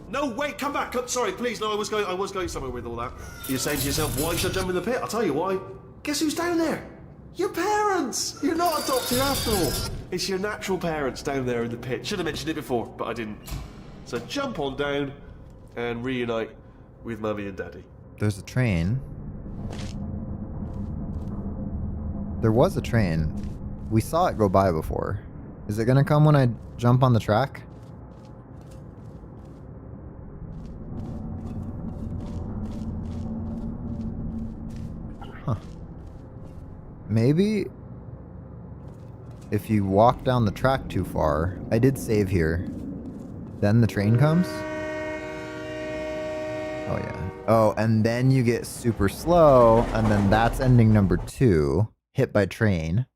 No, wait, come back. Sorry, please. No, I was going somewhere with all that. You're saying to yourself, why should I jump in the pit? I'll tell you why. Guess who's down there? Your parents. You're not adopted after all. It's your natural parents down there in the pit. Should have mentioned it before, but I didn't. So jump on down and reunite with Mummy and Daddy. There's a train. There was a train. We saw it go by before. Is it gonna come when I jump on the track? Huh. Maybe if you walk down the track too far, I did save here, then the train comes? Oh yeah. Oh, and then you get super slow, and then that's ending number 2, hit by train.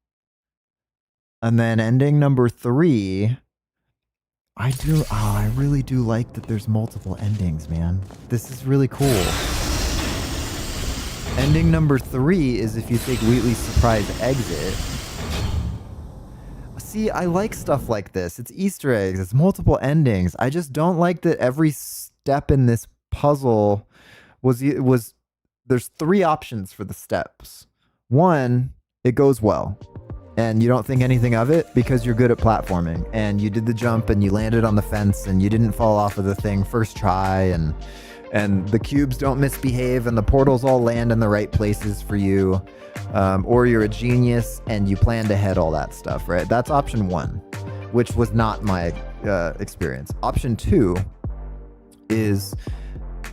And then ending number 3, I really do like that there's multiple endings, man. This is really cool. Ending number 3 is if you take Wheatley's surprise exit. See, I like stuff like this. It's Easter eggs, it's multiple endings. I just don't like that every step in this puzzle was there's 3 options for the steps. 1, it goes well, and you don't think anything of it because you're good at platforming, and you did the jump and you landed on the fence and you didn't fall off of the thing first try, and the cubes don't misbehave and the portals all land in the right places for you, or you're a genius and you planned ahead, all that stuff, right? That's option 1, which was not my experience. Option 2 is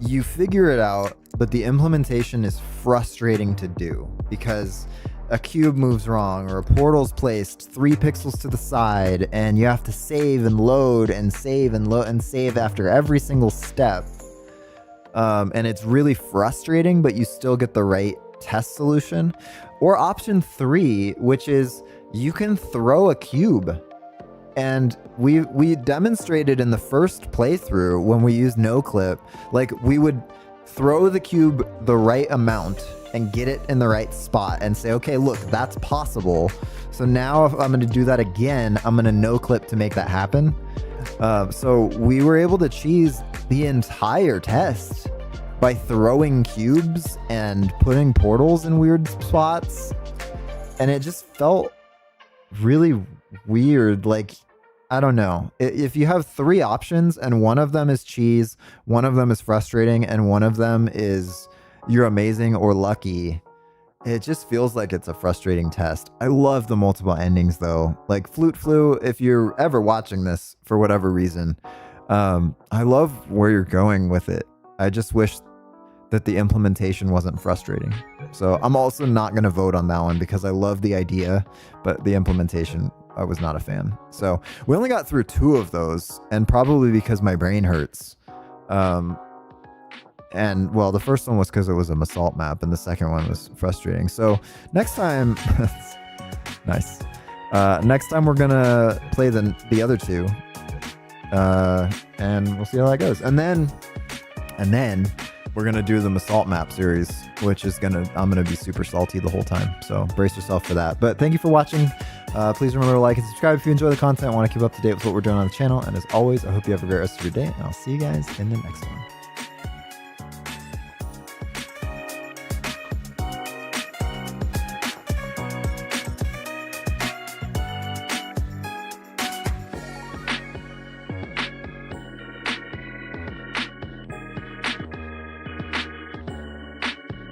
you figure it out, but the implementation is frustrating to do because a cube moves wrong or a portal's placed 3 pixels to the side and you have to save and load and save and load and save after every single step. And it's really frustrating, but you still get the right test solution. Or option 3, which is you can throw a cube. And we demonstrated in the first playthrough when we used no clip, like we would throw the cube the right amount and get it in the right spot and say, okay, look, that's possible. So now if I'm going to do that again, I'm going to no clip to make that happen. So we were able to cheese the entire test by throwing cubes and putting portals in weird spots. And it just felt really weird. Like, I don't know. If you have 3 options and one of them is cheese, one of them is frustrating, and one of them is you're amazing or lucky, it just feels like it's a frustrating test. I love the multiple endings though. Like FluteFlu, if you're ever watching this for whatever reason, I love where you're going with it. I just wish that the implementation wasn't frustrating. So I'm also not going to vote on that one because I love the idea, but the implementation, I was not a fan. So we only got through 2 of those, and probably because my brain hurts. And well, the first one was because it was a Masalt map, and the second one was frustrating. So next time, nice. Next time we're gonna play the other 2, and we'll see how that goes. And then we're gonna do the Masalt map series, which is I'm gonna be super salty the whole time. So brace yourself for that. But thank you for watching. Please remember to like and subscribe if you enjoy the content. Want to keep up to date with what we're doing on the channel. And as always, I hope you have a great rest of your day, and I'll see you guys in the next one.